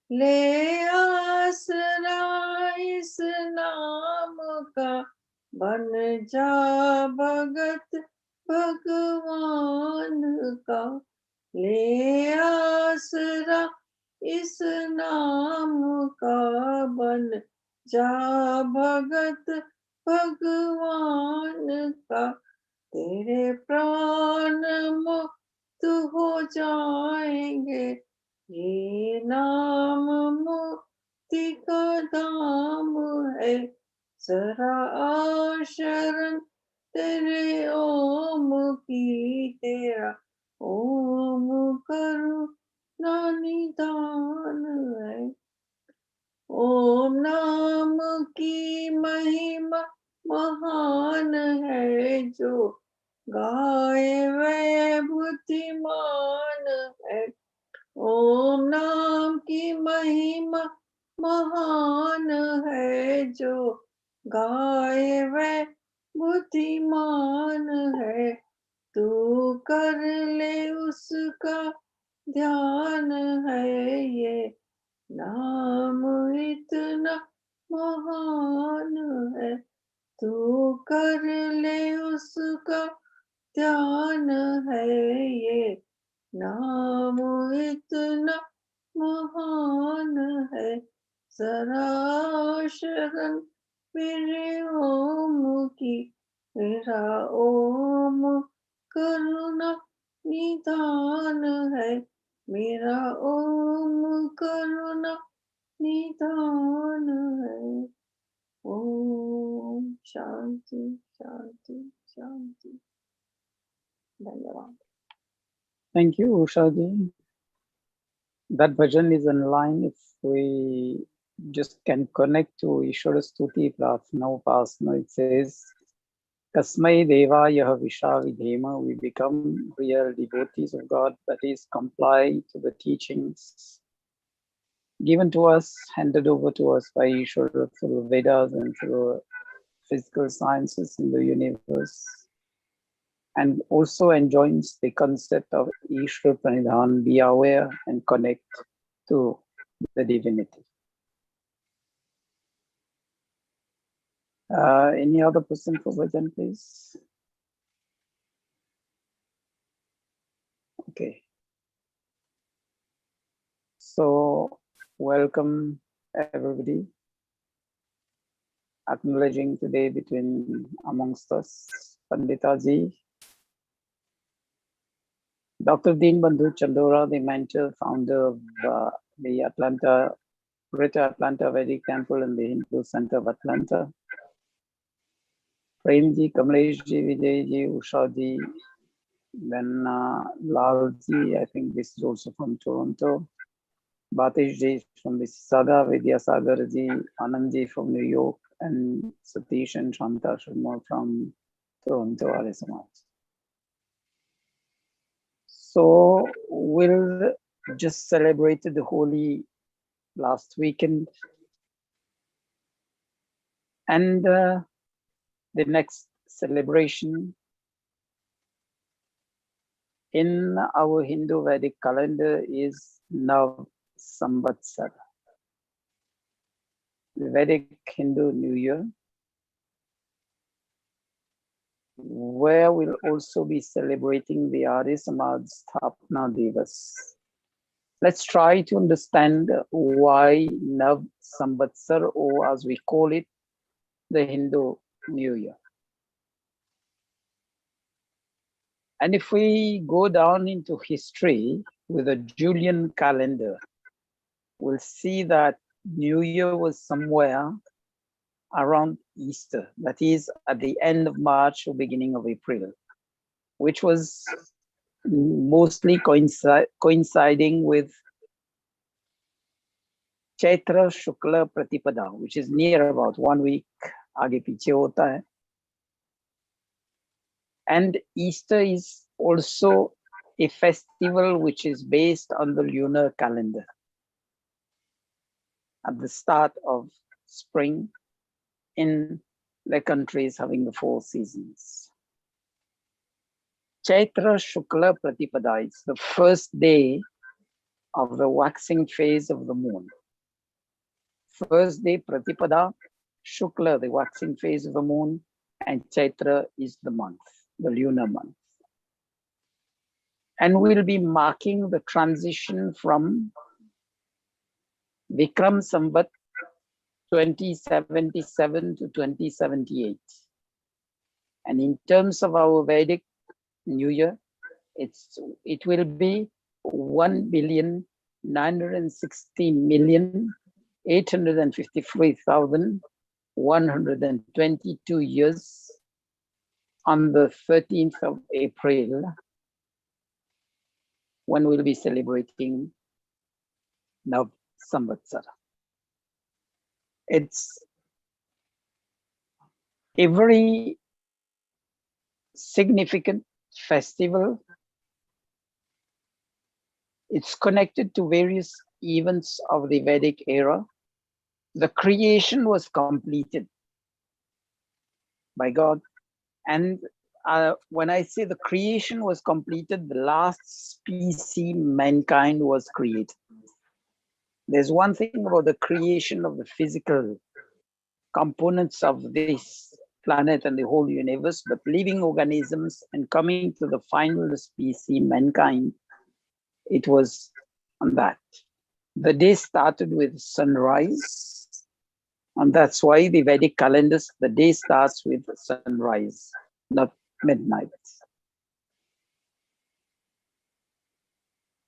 ले आसरा इस नाम का, बन जा भगत भगवान का। ले आसरा इस नाम का, बन जा भगत भगवान का। तेरे प्राण मुक्त हो जाएंगे, ये नाम मुक्ति का धाम है। जरा आ शरण तेरे ओम की तेरा ओम करुणा निधान है। ओम नाम की महिमा महान है, जो गाए वह बुद्धिमान है। ओम नाम की महिमा महान है, जो गाए वह बुद्धिमान है। तू कर ले उसका ध्यान है, ये नाम इतना महान है। तू कर ले उसका ध्यान है, ये नाम इतना महान है। जरा शरण मेरे ओम की, मेरा ओम करुणा निधान है। मेरा ओम करुणा निधान है। ओम शांति शांति शांति। धन्यवाद। Thank you, Usha ji. That bhajan is in line if we just can connect to Ishwara Stuti Prarthana Upasana. It says, Kasmai Devaya Visha Vidhema. We become real devotees of God, that is, comply to the teachings given to us, handed over to us by Ishwara through Vedas and through physical sciences in the universe, and also enjoins the concept of Ishwar Pranidhan, be aware and connect to the divinity. Any other person for bhajan, please? Okay. So, welcome everybody. Acknowledging today between amongst us, Panditaji, Dr. Deen Bandhu Chandora, the mentor, founder of the Greater Atlanta Vedic Temple and the Hindu Center of Atlanta. Premji, Kamleshji, Vijayji, Ushaji, then Lalji, I think this is also from Toronto. Batishji from Mississauga, Vidyasagarji, Anandji from New York, and Satish and Shanta Sharma from Toronto, Arizona. So we'll just celebrated the Holi last weekend, and the next celebration in our Hindu Vedic calendar is Nav Samvatsar, the Vedic Hindu New Year, where we'll also be celebrating the Arya Samaj Sthapna Divas. Let's try to understand why Nav Samvatsar, or as we call it, the Hindu New Year. And if we go down into history with a Julian calendar, we'll see that New Year was somewhere around Easter, that is at the end of March or beginning of April, which was mostly coinciding with Chaitra Shukla Pratipada, which is near about 1 week aage piche hota hai. And Easter is also a festival which is based on the lunar calendar. At the start of spring in the countries having the 4 seasons. Chaitra Shukla Pratipada is the first day of the waxing phase of the moon. First day Pratipada, Shukla, the waxing phase of the moon, and Chaitra is the month, the lunar month. And we'll be marking the transition from Vikram Samvat 2077 to 2078. And in terms of our Vedic New Year, it will be 1,960,853,122 years on the 13th of April, when we'll be celebrating Nav Samvatsara. It's a very significant festival. It's connected to various events of the Vedic era. The creation was completed by God. And when I say the creation was completed, the last species, mankind, was created. There's one thing about the creation of the physical components of this planet and the whole universe, but living organisms and coming to the final species, mankind, it was on that. The day started with sunrise, and that's why the Vedic calendars, the day starts with sunrise, not midnight.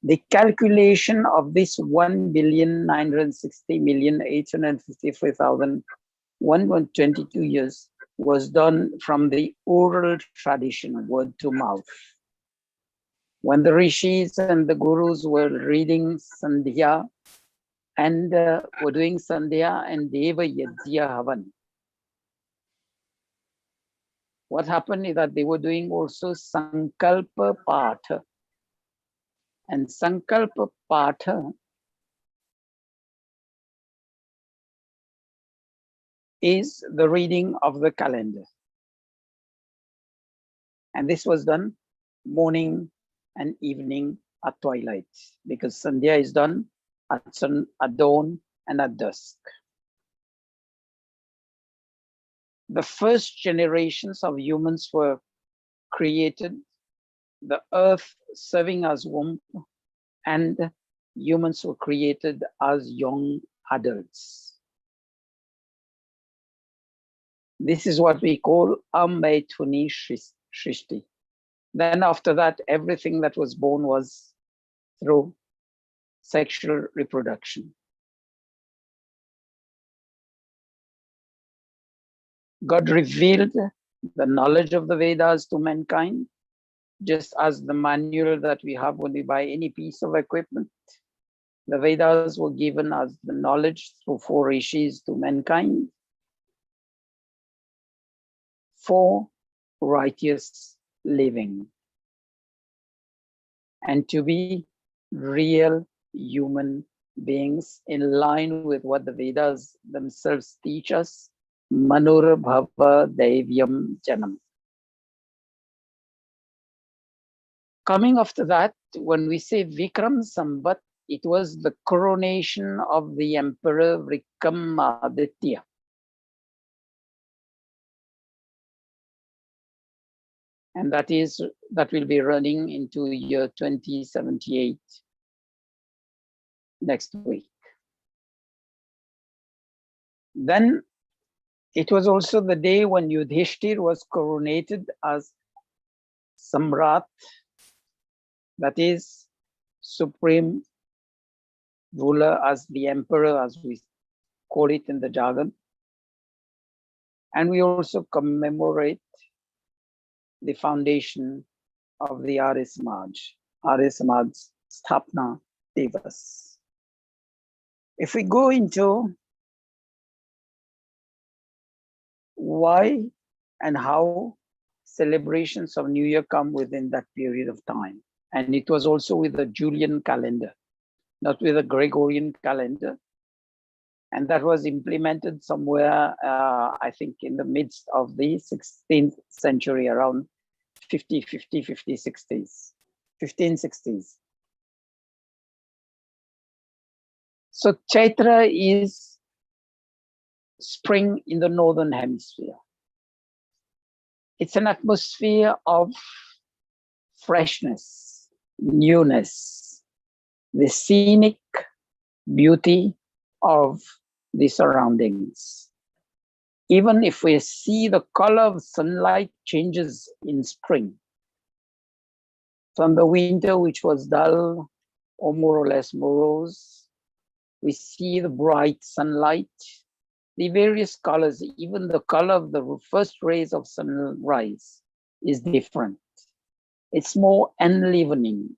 The calculation of this 1,960,853,122 years was done from the oral tradition, word to mouth. When the rishis and the gurus were reading Sandhya and were doing Sandhya and Deva Yajya Havan, what happened is that they were doing also Sankalpa Patha. And Sankalpa Patha is the reading of the calendar. And this was done morning and evening at twilight, because Sandhya is done at dawn and at dusk. The first generations of humans were created, the earth serving as womb, and humans were created as young adults. This is what we call Amaithuni Shrishti. Then after that, everything that was born was through sexual reproduction. God revealed the knowledge of the Vedas to mankind, just as the manual that we have when we buy any piece of equipment. The Vedas were given as the knowledge through 4 rishis to mankind for righteous living and to be real human beings in line with what the Vedas themselves teach us. Manur Bhava Devyam Janam. Coming after that, when we say Vikram Samvat, it was the coronation of the Emperor Vikramaditya. And that will be running into year 2078 next week. Then it was also the day when Yudhishthir was coronated as Samrat, that is supreme ruler, as the emperor, as we call it in the jargon. And we also commemorate the foundation of the Arya Samaj, Sthapna Divas. If we go into why and how celebrations of New Year come within that period of time, and it was also with the Julian calendar, not with a Gregorian calendar. And that was implemented somewhere, I think, in the midst of the 16th century, around 1560s. So Chaitra is spring in the northern hemisphere. It's an atmosphere of freshness, newness, the scenic beauty of the surroundings. Even if we see the color of sunlight changes in spring, from the winter, which was dull or more or less morose, we see the bright sunlight, the various colors, even the color of the first rays of sunrise is different. It's more enlivening,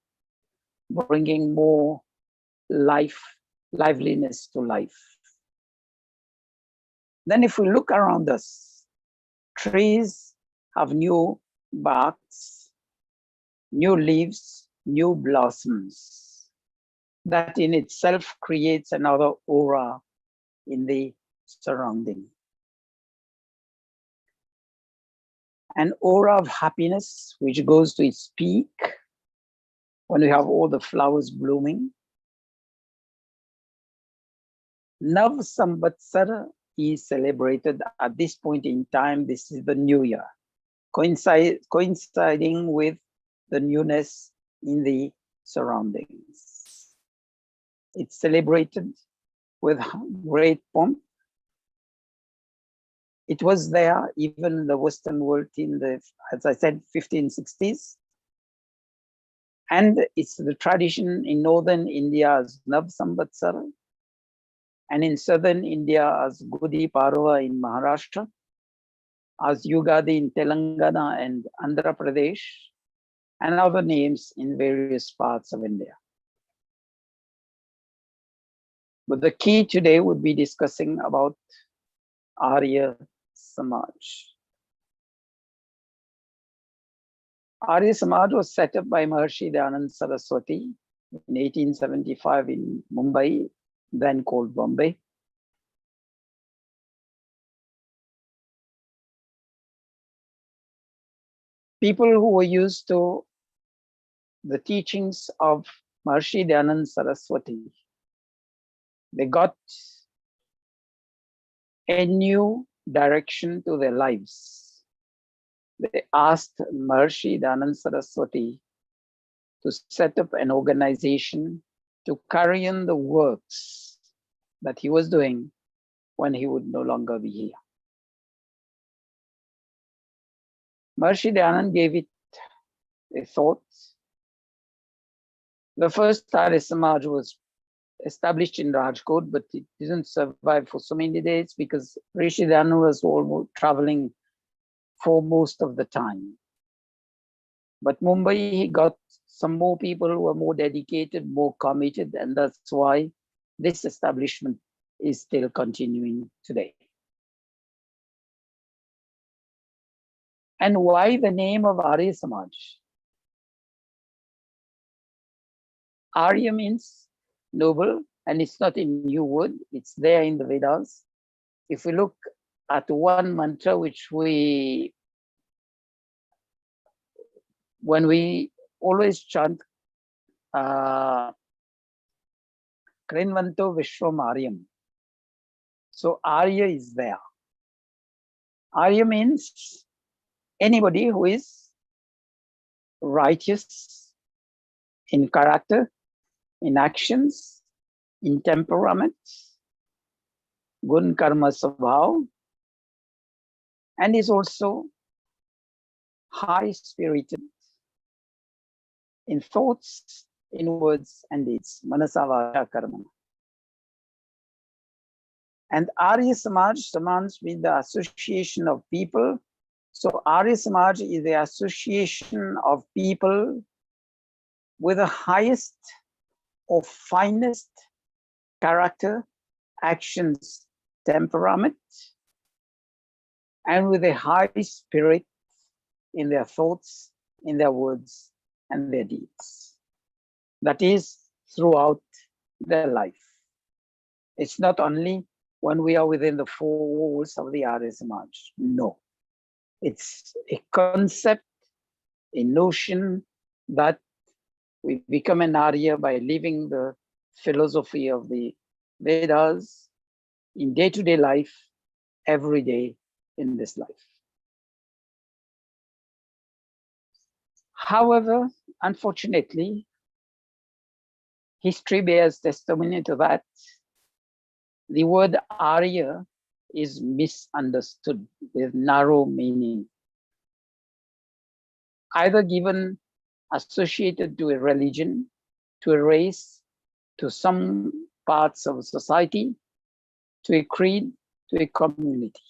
bringing more liveliness to life. Then if we look around us, trees have new barks, new leaves, new blossoms. That in itself creates another aura in the surrounding. An aura of happiness which goes to its peak when we have all the flowers blooming. Nav Samvatsara is celebrated at this point in time. This is the new year, coinciding with the newness in the surroundings. It's celebrated with great pomp. It was there even in the Western world in the, as I said, 1560s. And it's the tradition in northern India as Nav Samvatsara, and in southern India as Gudi Parva in Maharashtra, as Yugadi in Telangana and Andhra Pradesh, and other names in various parts of India. But the key today would be discussing about Arya Samaj. Arya Samaj was set up by Maharishi Dayananda Saraswati in 1875 in Mumbai, then called Bombay. People who were used to the teachings of Maharishi Dayananda Saraswati, they got a new direction to their lives. They asked Maharishi Dayananda Saraswati to set up an organization to carry on the works that he was doing when he would no longer be here. Maharishi Dayananda gave it a thought. The first Arya Samaj was established in Rajkot, but it didn't survive for so many days because Rishi Dayananda was almost traveling for most of the time. But Mumbai, he got some more people who were more dedicated, more committed, and that's why this establishment is still continuing today. And why the name of Arya Samaj? Arya means noble, and it's not a new word, it's there in the Vedas. If we look at one mantra which when we always chant, Krinvanto Vishwam Aryam. So Arya is there. Arya means anybody who is righteous in character, in actions, in temperament, gun karma sabhav, and is also high-spirited in thoughts, in words and deeds, manasa vacha karma. And Arya Samaj means the association of people. So Arya Samaj is the association of people with the highest or finest character, actions, temperament, and with a high spirit in their thoughts, in their words, and their deeds. That is throughout their life. It's not only when we are within the four walls of the Arya Samaj. No. It's a concept, a notion that we become an Arya by living the philosophy of the Vedas in day-to-day life, every day in this life. However, unfortunately, history bears testimony to that. The word Arya is misunderstood with narrow meaning, either given associated to a religion, to a race, to some parts of society, to a creed, to a community.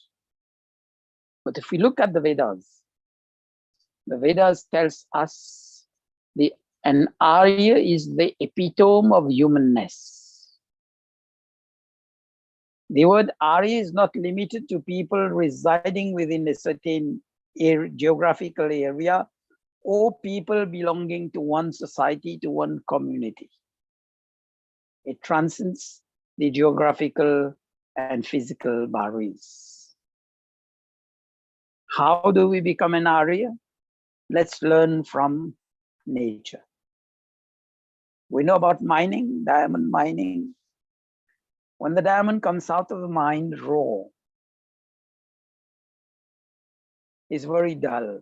But if we look at the Vedas, The Vedas tells us an Arya is the epitome of humanness. The word Arya is not limited to people residing within a certain geographical area or people belonging to one society, to one community. It transcends the geographical and physical barriers. How do we become an Arya? Let's learn from nature. We know about mining, diamond mining. When the diamond comes out of the mine raw, it's very dull.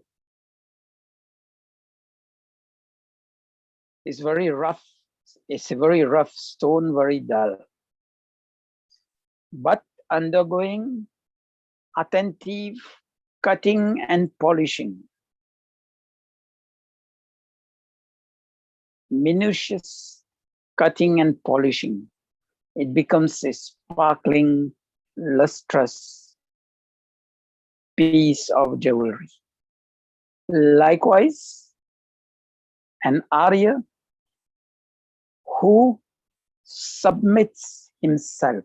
It's very rough. It's a very rough stone, very dull. But undergoing attentive cutting and polishing, minutious cutting and polishing, it becomes a sparkling, lustrous piece of jewelry. Likewise, an Arya who submits himself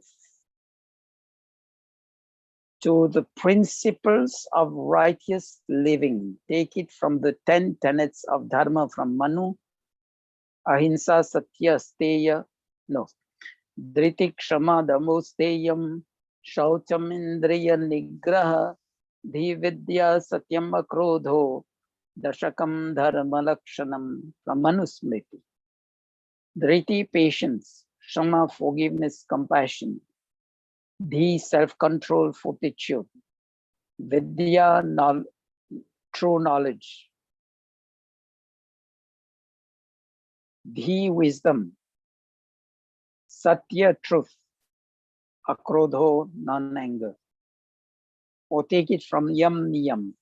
to the principles of righteous living. Take it from the 10 tenets of Dharma from Manu, Ahimsa, Satya, Steya, no. Driti, Kshama, Damo, Steyam, Shaucham, Indriya, Nigraha, Dhividya, Satyam, Akrodho, Dashakam, Dharma, Lakshanam, from Manusmriti. Driti, patience, Kshama, forgiveness, compassion, Dhi, self-control, fortitude, Vidya, true knowledge, Dhi, wisdom, Satya, truth, Akrodho, non-anger. Or take it from Yam Niyam,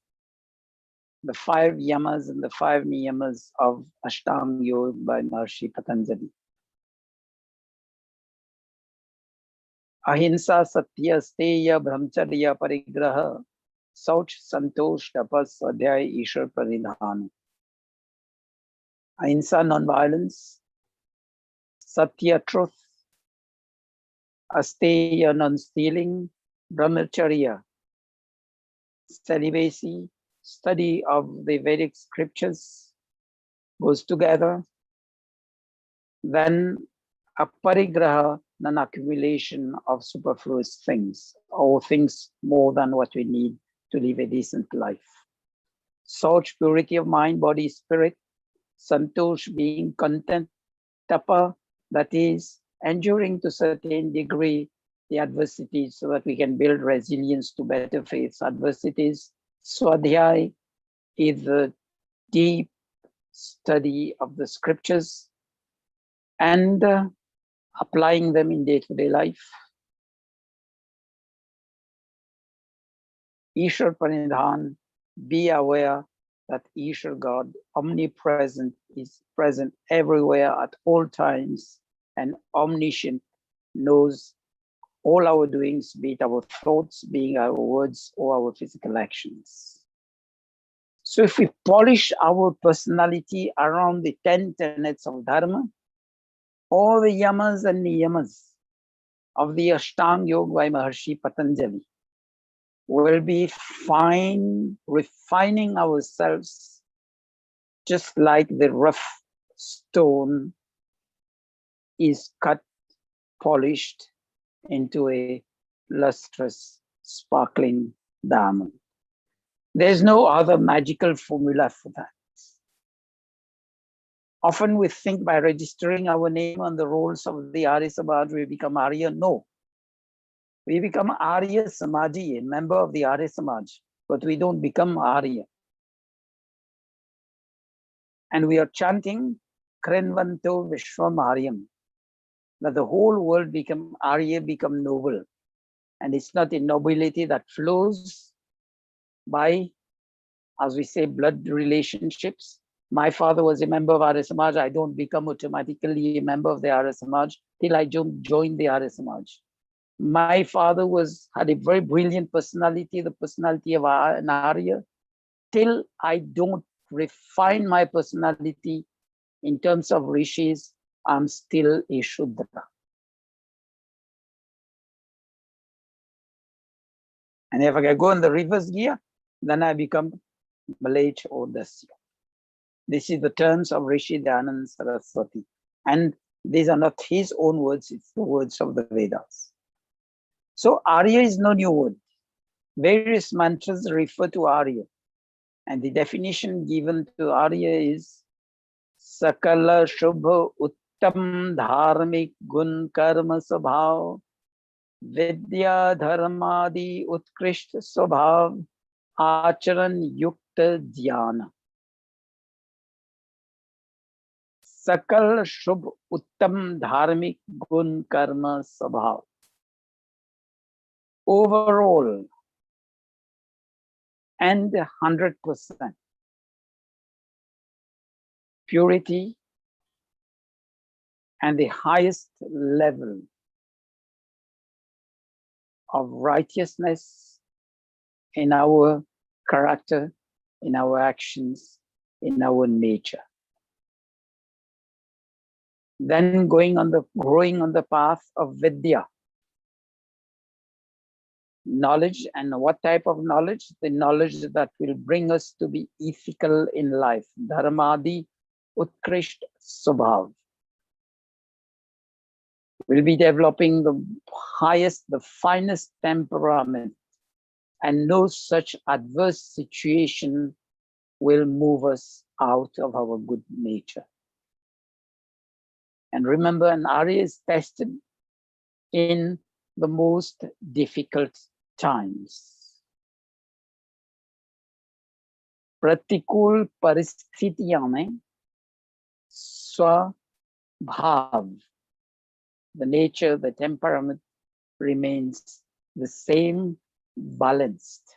the 5 yamas and the 5 niyamas of Ashtanga Yoga by Maharishi Patanjali. Ahimsa, Satya, Steya, Brahmacharya, Parigraha, Sauch, Santosh, Tapas, Swadhyay, Ishwar, Parinidhan. Ahimsa, non-violence. Satya, truth. Asteya, non-stealing. Brahmacharya, celibacy, study of the Vedic scriptures goes together. Then aparigraha, non-accumulation of superfluous things or things more than what we need to live a decent life. Such purity of mind, body, spirit. Santosh, being content. Tapa, that is enduring to a certain degree the adversities so that we can build resilience to better face adversities. Swadhyay is the deep study of the scriptures and applying them in day-to-day life. Ishwar Parinidhan, be aware that Ishwar God, omnipresent, is present everywhere at all times and omniscient, knows all our doings, be it our thoughts, being our words or our physical actions. So if we polish our personality around the 10 tenets of Dharma, all the yamas and niyamas of the Ashtanga Yoga by Maharishi Patanjali will be refining ourselves just like the rough stone is cut, polished into a lustrous, sparkling diamond. There's no other magical formula for that. Often we think by registering our name on the rolls of the Arya Samaj, we become Arya. No. We become Arya Samaji, a member of the Arya Samaj, but we don't become Arya. And we are chanting Krenvanto Vishwam Aryam, that the whole world become Arya, become noble. And it's not a nobility that flows by, as we say, blood relationships. My father was a member of Arya Samaj. I don't become automatically a member of the Arya Samaj till I join the Arya Samaj. My father had a very brilliant personality, the personality of an Arya, till I don't refine my personality in terms of rishis, I'm still a Shudra. And if I go in the reverse gear, then I become Malach or Dasya. This is the terms of Rishi Dayananda Saraswati. And these are not his own words, it's the words of the Vedas. So Arya is no new word. Various mantras refer to Arya. And the definition given to Arya is Sakala Shubha Uttam Dharmik Gun Karma Sabhav Vidya Dharmadi Utkrisht Sabhav Acharan Yukta Dhyana. Sakal Shubh Uttam Dharmik Gun Karma Sabhav. Overall and 100% purity and the highest level of righteousness in our character, in our actions, in our nature. Then growing on the path of Vidya. Knowledge, and what type of knowledge? The knowledge that will bring us to be ethical in life. Dharmadi Utkrisht Subhav. We'll be developing the highest, the finest temperament, and no such adverse situation will move us out of our good nature. And remember, an Arya is tested in the most difficult times. Pratikul paristhitiyan mein swabhav, the nature, the temperament remains the same, balanced.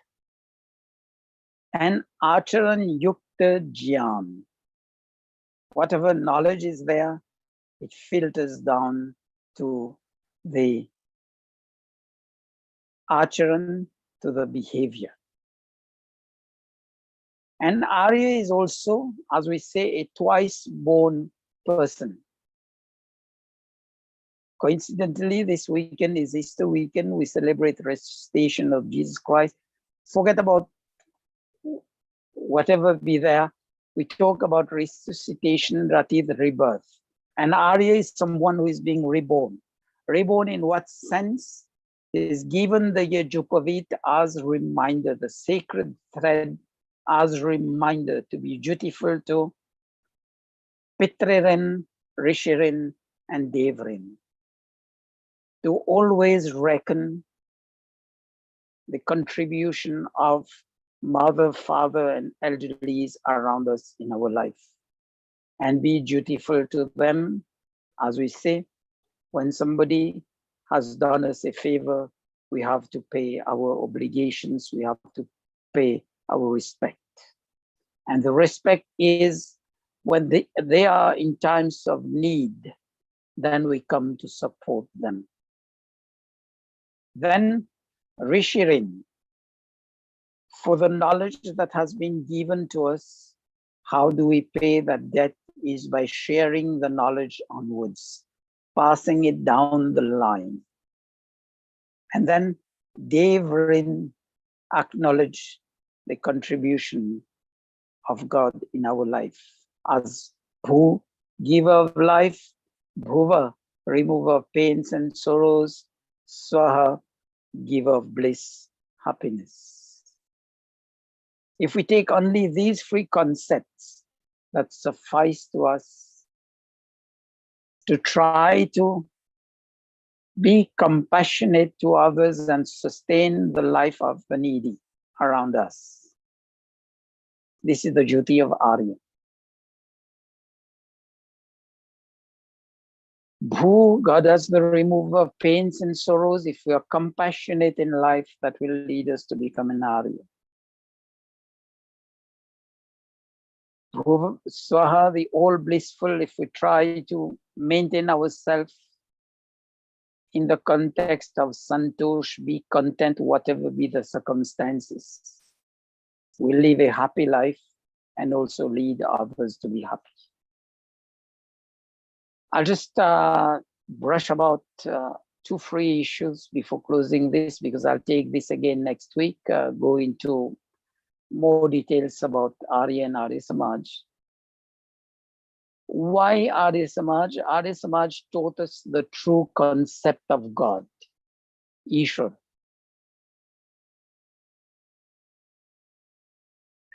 And acharan yukta jnana, whatever knowledge is there, it filters down to the acharan, to the behavior. And Arya is also, as we say, a twice-born person. Coincidentally, this weekend is Easter weekend. We celebrate the resuscitation of Jesus Christ. Forget about whatever be there. We talk about resuscitation, that is rebirth. And Arya is someone who is being reborn. Reborn in what sense? Is given the Yajupavit as reminder, the sacred thread as reminder to be dutiful to Pitririn, Rishirin, and Devrin. To always reckon the contribution of mother, father, and elderlies around us in our life. And be dutiful to them, as we say, when somebody has done us a favor, we have to pay our obligations, we have to pay our respect. And the respect is when they are in times of need, then we come to support them. Then Rishirin, for the knowledge that has been given to us, how do we pay that debt? Is by sharing the knowledge onwards, passing it down the line. And then Devrin, acknowledge the contribution of God in our life as Bhu, giver of life, Bhuva, remover of pains and sorrows, Swaha, giver of bliss, happiness. If we take only these three concepts, that suffice to us to try to be compassionate to others and sustain the life of the needy around us. This is the duty of Arya. Bhu, God as the remover of pains and sorrows. If we are compassionate in life, that will lead us to become an Arya. Bhu, Swaha, the all blissful. If we try to maintain ourselves in the context of Santosh, be content whatever be the circumstances. We live a happy life, and also lead others to be happy. I'll just brush about 2-3 issues before closing this, because I'll take this again next week, go into more details about Arya and Arya Samaj. Why Arya Samaj? Arya Samaj taught us the true concept of God, Ishwar.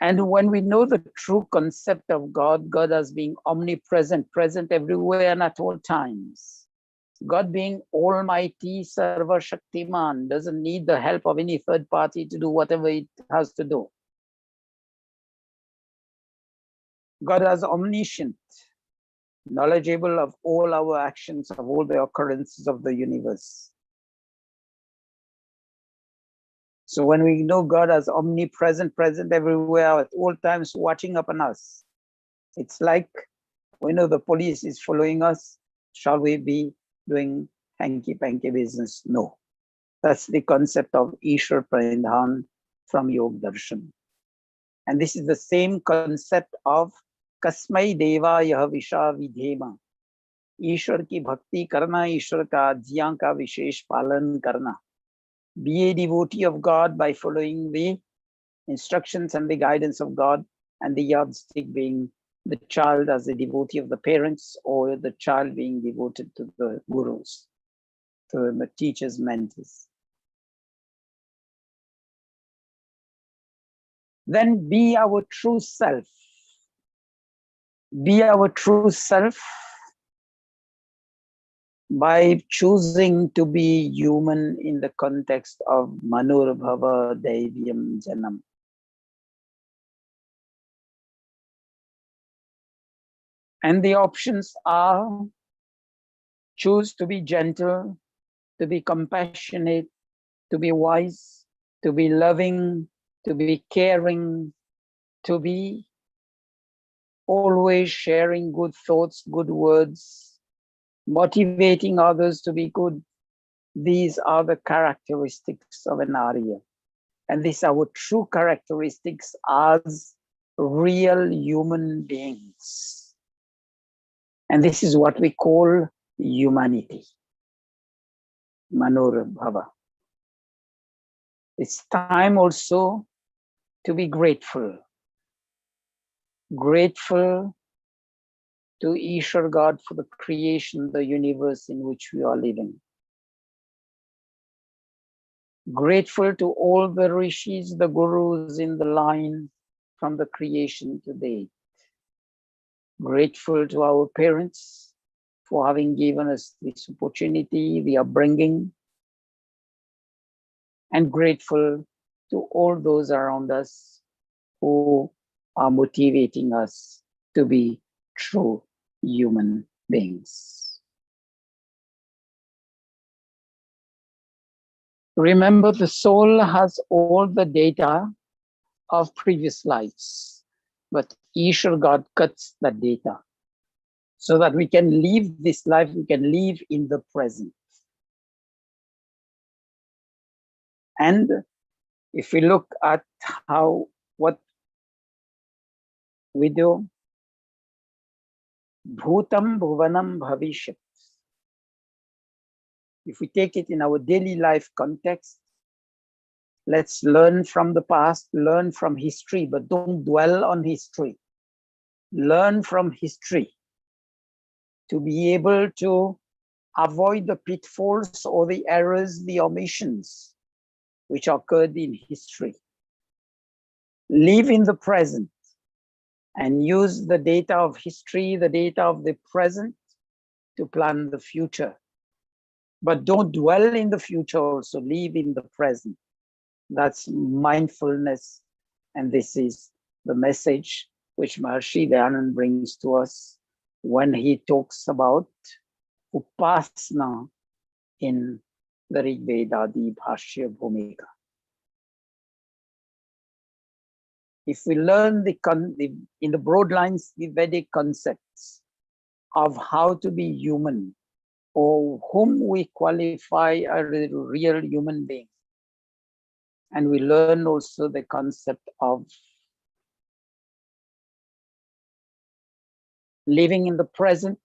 And when we know the true concept of God, God as being omnipresent, present everywhere and at all times, God being Almighty, Sarva Shaktiman, doesn't need the help of any third party to do whatever it has to do. God is omniscient, knowledgeable of all our actions, of all the occurrences of the universe. So when we know God as omnipresent, present everywhere at all times, watching upon us, it's like we know the police is following us. Shall we be doing hanky-panky business? No. That's the concept of Ishwar Pranidhan from Yog Darshan. And this is the same concept of Kasmai Deva Yah Visha Vidhema. Ishwar ki bhakti karna, Ishwar ka ajyan ka vishesh palan karna. Be a devotee of God by following the instructions and the guidance of God, and the yardstick being the child as a devotee of the parents, or the child being devoted to the gurus, to the teachers, mentors. Then be our true self. Be our true self by choosing to be human in the context of Manur-bhava Devyam Janam. And the options are: choose to be gentle, to be compassionate, to be wise, to be loving, to be caring, to be always sharing good thoughts, good words, motivating others to be good. These are the characteristics of an Arya. And these are our true characteristics as real human beings. And this is what we call humanity. Manor Bhava. It's time also to be grateful. Grateful to Ishwar God for the creation, the universe in which we are living. Grateful to all the rishis, the gurus in the line from the creation to date. Grateful to our parents for having given us this opportunity, the upbringing. And grateful to all those around us who are motivating us to be true human beings. Remember, the soul has all the data of previous lives, but Ishwar God cuts that data so that we can live this life, we can live in the present. And if we look at what we do, Bhutam Bhuvanam Bhavishyat. If we take it in our daily life context, let's learn from the past, learn from history, but don't dwell on history. Learn from history to be able to avoid the pitfalls or the errors, the omissions which occurred in history. Live in the present and use the data of history, the data of the present to plan the future. But don't dwell in the future also, live in the present. That's mindfulness. And this is the message which Maharishi Dayanand brings to us when he talks about Upasana in the Rig Vedadi Bhashya Bhumika. If we learn in the broad lines, the Vedic concepts of how to be human, or whom we qualify as a real human being, and we learn also the concept of living in the present,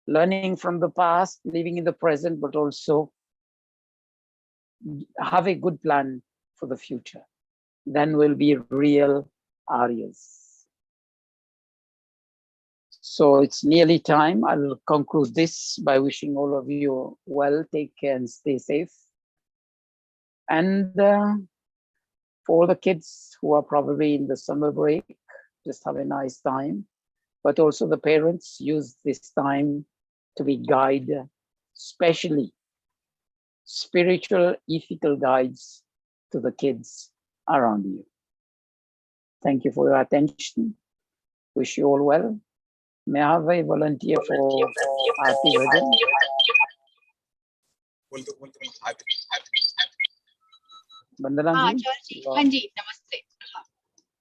learning from the past, living in the present, but also have a good plan for the future. Then we'll be real Aryas. So it's nearly time. I'll conclude this by wishing all of you well, take care and stay safe. And for all the kids who are probably in the summer break, just have a nice time. But also the parents, use this time to be guide, especially spiritual, ethical guides to the kids around you. Thank you for your attention. Wish you all well. May I have a volunteer for Aarti Bhajan? Vandana हाँ ji? आचार्य जी, हाँ जी, नमस्ते। हाँ,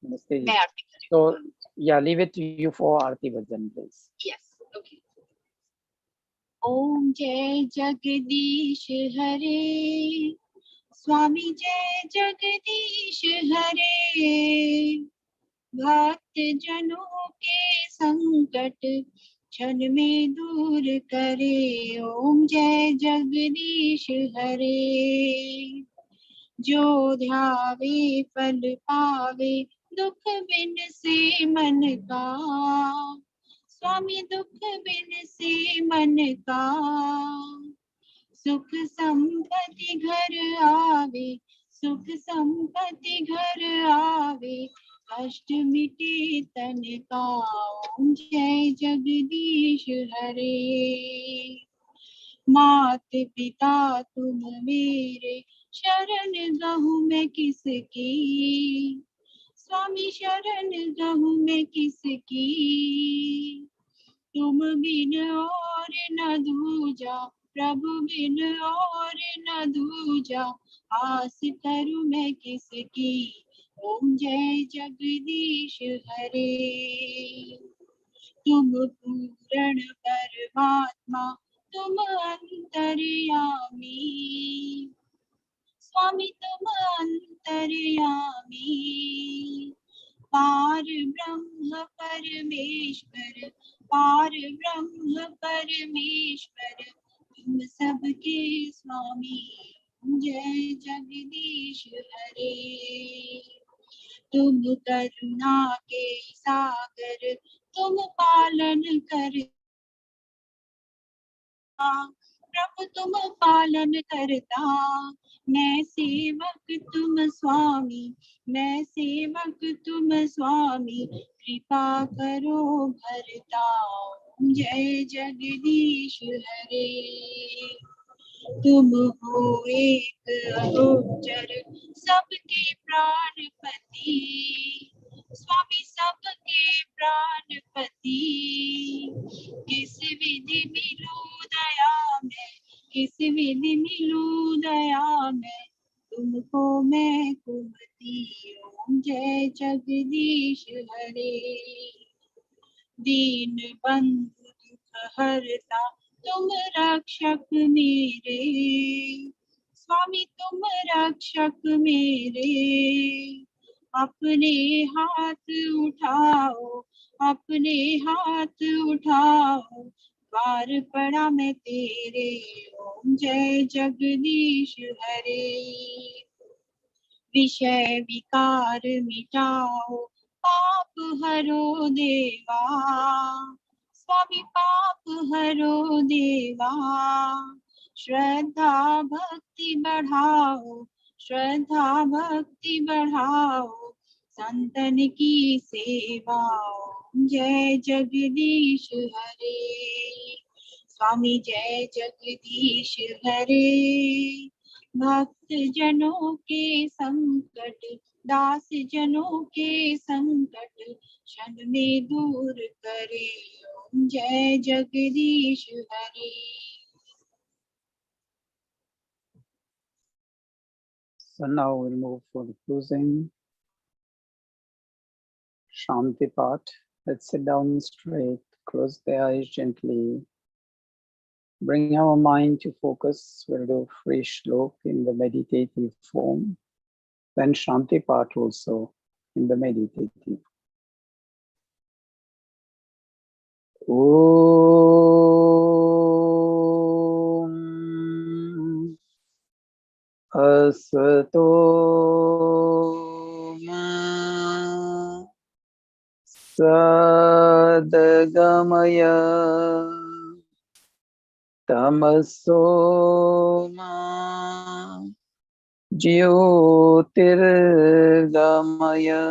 Namaste ji. मैं आरती करूँ। So, yeah, leave it to you for Aarti Bhajan, please. Yes, okay. ओम जय जगदीश हरे, स्वामी जय जगदीश हरे, भक्त जनों के संकट क्षण में दूर करे। ओम जय जगदीश हरे, जो ध्यावे फल पावे, दुख बिन से मन का, स्वामी दुख बिन से मन का, सुख संपत्ति घर आवे, सुख संपत्ति घर आवे, कष्ट मिटे तन का। ओम जय जगदीश हरे, मात पिता तुम मेरे, शरण गहूँ मैं किसकी, स्वामी शरण गहूँ मैं किसकी, तुम बिन और न दूजा, प्रभु बिन और न दूजा, आस करूँ मैं किसकी। ओम जय जगदीश हरे, तुम पूर्ण परमात्मा, तुम अंतर्यामी, स्वामी तुम अंतर्यामी, पार ब्रह्म परमेश्वर, पार ब्रह्म परमेश्वर, तुम सबके स्वामी। जय जगदीश हरे, तुम करुणा के सागर, तुम पालन कर, प्रभु तुम पालन करता, मैं सेवक तुम स्वामी, मैं सेवक तुम स्वामी, कृपा करो भरता। जय जगदीश हरे, तुम हो एक अगोचर, सबके प्राणपति, स्वामी सबके प्राणपति, किस विधि मिलूं दया में, किस विधि मिलूं दया में, तुमको मैं कुमति। ओम जय जगदीश हरे, दीन बंधु दुख हरता, तुम रक्षक मेरे, स्वामी तुम रक्षक मेरे, अपने हाथ उठाओ, अपने हाथ उठाओ, बार पड़ा मैं तेरे। ओम जय जगदीश हरे, विषय विकार मिटाओ, पाप हरो देवा, स्वामी पाप हरो देवा, श्रद्धा भक्ति बढ़ाओ, श्रद्धा भक्ति बढ़ाओ, संतन की सेवा। जय जगदीश हरे, स्वामी जय जगदीश हरे, भक्त जनों के संकट, दास जनों के संकट क्षण में दूर करे। ओम जय जगदीश हरे। So now we'll move for the closing. Shanti part. Let's sit down straight, close the eyes gently. Bring our mind to focus. We'll do free shlok in the meditative form. Then Shanti part also in the meditative. Om Asato Ma Sadgamaya Tamaso Ma Jyotirgamaya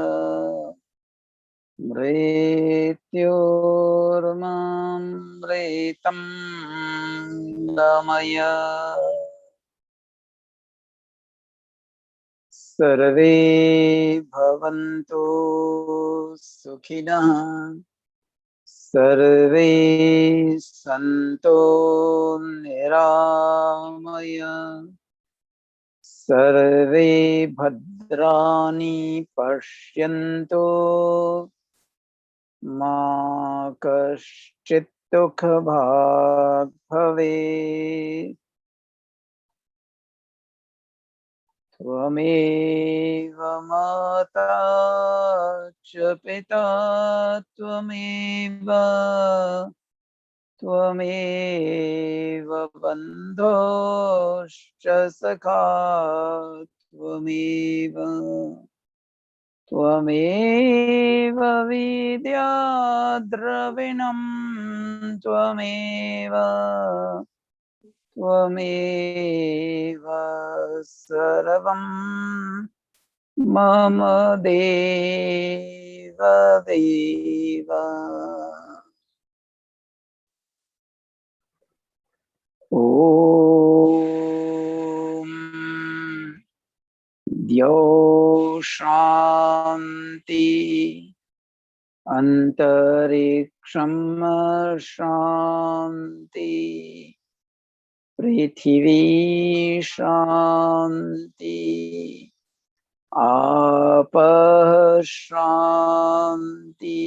Mrityormamritam Gamaya Sarve Bhavantu Sukhinah Sarve Santo Niramaya Sarve Bhadrani Pashyantu Ma Kaschit Dukhabhag Bhavet Tvameva Mata Cha Pita Tvameva Tvameva Bandhoscha Sakha Tvameva Tvameva Vidya Dravinam Tvameva Tvameva Sarvam Mama Deva Deva Om Dyo Shanti Antariksham Shanti Prithvi Shanti Apa Shanti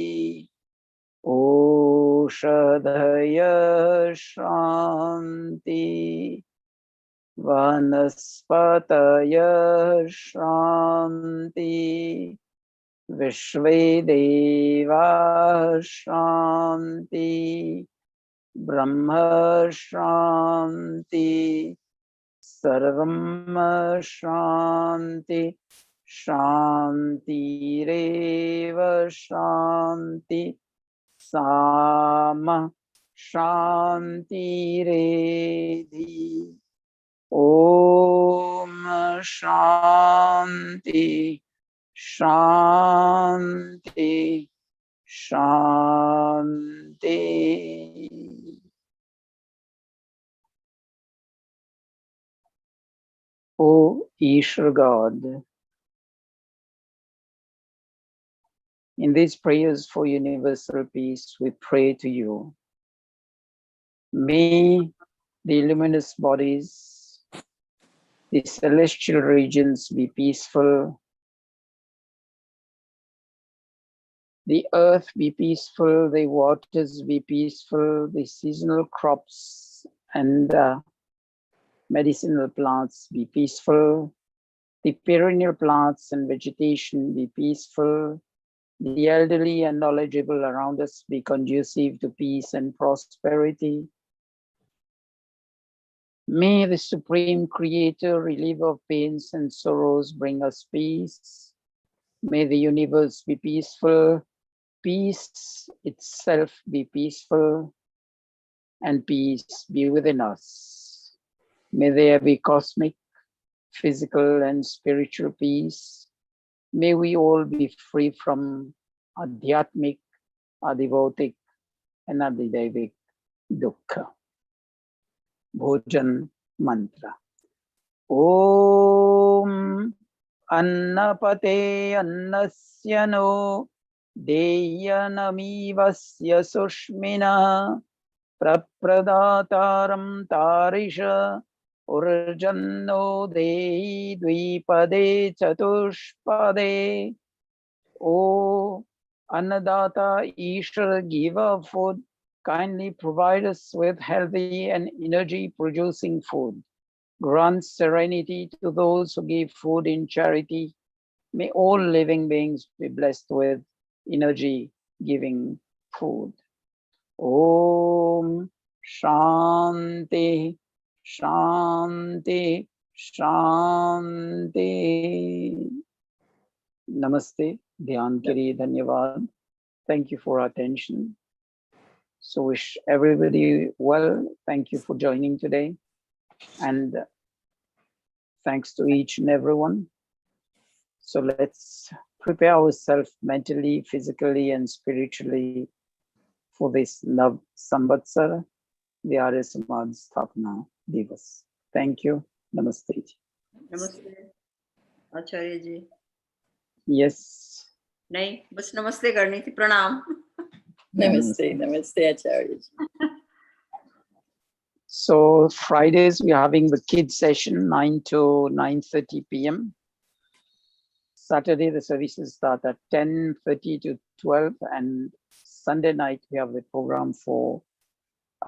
Oshadhaya Shanti Vanaspataya Shanti Vishvedeva Shanti Brahma Shanti Sarvam Shanti Shanti Reva Shanti Sama Shanti Redhi Om Shanti Shanti Shanti. O Ishvara God, in these prayers for universal peace, we pray to you. May the luminous bodies, the celestial regions be peaceful, the earth be peaceful, the waters be peaceful, the seasonal crops and medicinal plants be peaceful, the perennial plants and vegetation be peaceful, the elderly and knowledgeable around us be conducive to peace and prosperity. May the Supreme Creator, reliever of pains and sorrows, bring us peace. May the universe be peaceful, peace itself be peaceful, and peace be within us. May there be cosmic, physical, and spiritual peace. May we all be free from adhyatmic, adivautic, and adidaivic dukkha. Bhojan mantra. Om Annapate Annasya no Deyanamivasya Sushmina Prapradataram Tarisha Urjanno Dehi Dvipade Chatushpade. O Annadata, Ishvara, giver of food, kindly provide us with healthy and energy-producing food. Grant serenity to those who give food in charity. May all living beings be blessed with energy-giving food. Om Shanti Shanti Shanti. Namaste. Dhyan ke liye dhanyavad. Thank you for attention. So wish everybody well. Thank you for joining today. And thanks to each and everyone. So let's prepare ourselves mentally, physically, and spiritually for this Nav Samvatsara, the Arya Samaj Sthapana Divas. Thank you. Namaste. नमस्ते आचार्य जी. Yes. नहीं, बस नमस्ते करनी थी. प्रणाम. Namaste, namaste, Acharya. So Fridays we're having the kids session 9 to 9:30 p.m. Saturday the services start at 10:30 to 12, and Sunday night we have the program for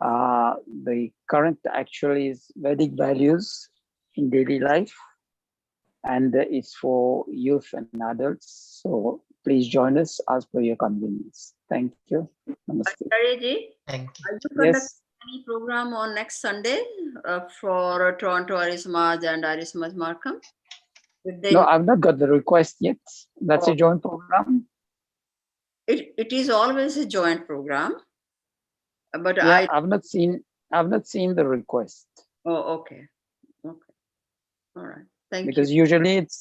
the current actually is Vedic values in daily life, and it's for youth and adults. So please join us as per your convenience. Thank you. Namaste. Acharya ji, Thank you. are you conducting Yes. any program on next Sunday for Toronto Arya Samaj and Arya Samaj Markham? No, I've not got the request yet. That's a joint program. It is always a joint program, but Yeah, I've not seen the request. Oh, okay. All right. Thank Because you. usually it's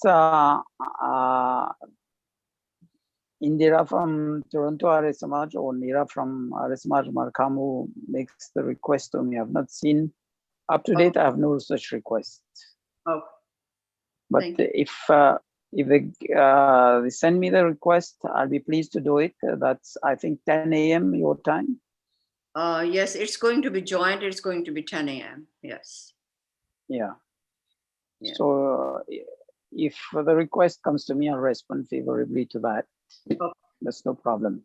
Indira from Toronto Arya Samaj or Neera from Arya Samaj Markham who makes the request to me. I've not seen up to date. I have no such request. Okay. But Thank you. if they send me the request, I'll be pleased to do it. That's I think 10 a.m. your time. Yes, it's going to be joint. It's going to be 10 a.m. Yes. Yeah. Yeah. So if the request comes to me, I'll respond favorably to that. Okay. That's no problem.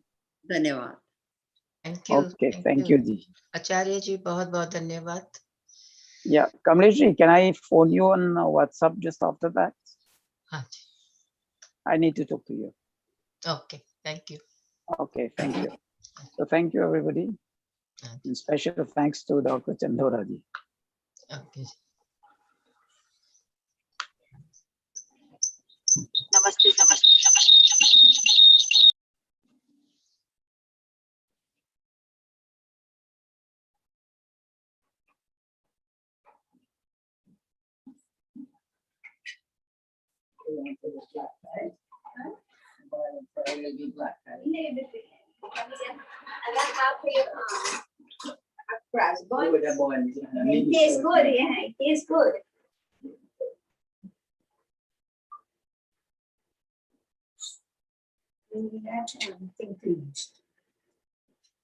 Dhanyavad. Thank you. Okay, thank you, Ji. Acharya ji, बहुत बहुत धन्यवाद. Yeah, Kamlesh ji, can I phone you on WhatsApp just after that? हाँ जी. I need to talk to you. Okay, thank you. Okay, thank you. So thank you, everybody. And special thanks to Dr. Chandora ji. Okay. Namaste, namaste, namaste. It tastes good, yeah, it tastes good.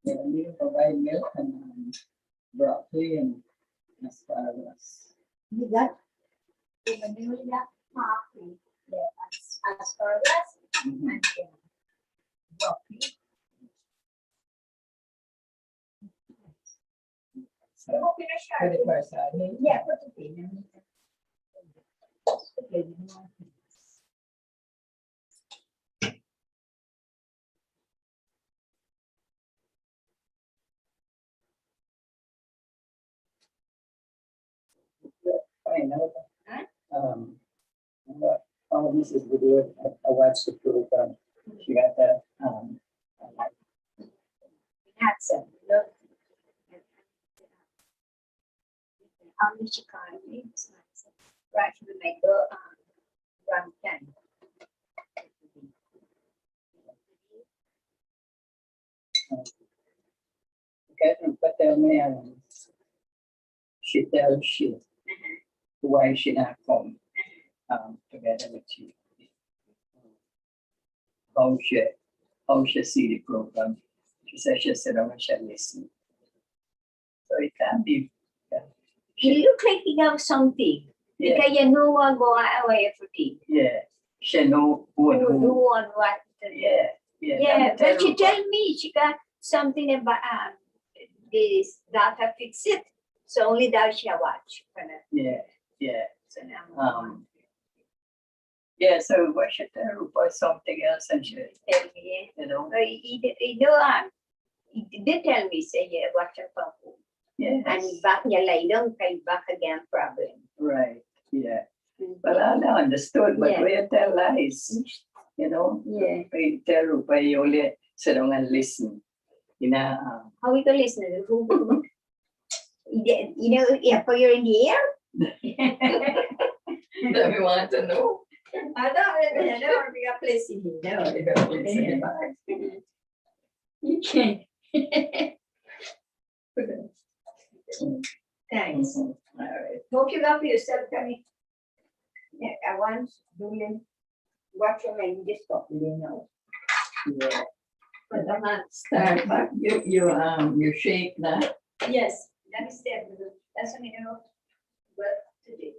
Yeah, we provide milk and broccoli and asparagus. You got the vanilla coffee, the asparagus, Mhm. and the broccoli. So Open a put it shark. by side. Yeah, put it in. Okay. Fine, Huh? But Mrs. Woodward, I watched the program. She got that, That's it. Look. Chicken, it's nice. Right, we make the rum can. Catherine put that man, she tells she why she not come together with you. How she see the program. She said she said I should listen. So it can be. He look like he got something. Yeah, Because you know what go away for tea. yeah. She know who and Who who. on what to do. Yeah, yeah. Yeah, but she tell tell me she got something about this data fix it. So only that she watch. Yeah, yeah. So now Yeah, so what should tell her about something else and she, tell me, you know, he do They tell me, say, yeah, watch your phone. Yes. And back niya later, kay back again problem. Right. Yeah. Well, I understood, but Yeah. we tell lies. You know, Yeah. we tell Rupa, you only sit down and listen. How we can listen? You know, if you're in the air. That we want to know. I don't want to be a place in here. No, you don't listen to that. You can't. Thanks. All right. Hope you got for yourself, Connie. Yeah, I want to watch your mind just properly now. Yeah. But I'm not Start back. You shake that. Yes, that is there. That's what I know. But today.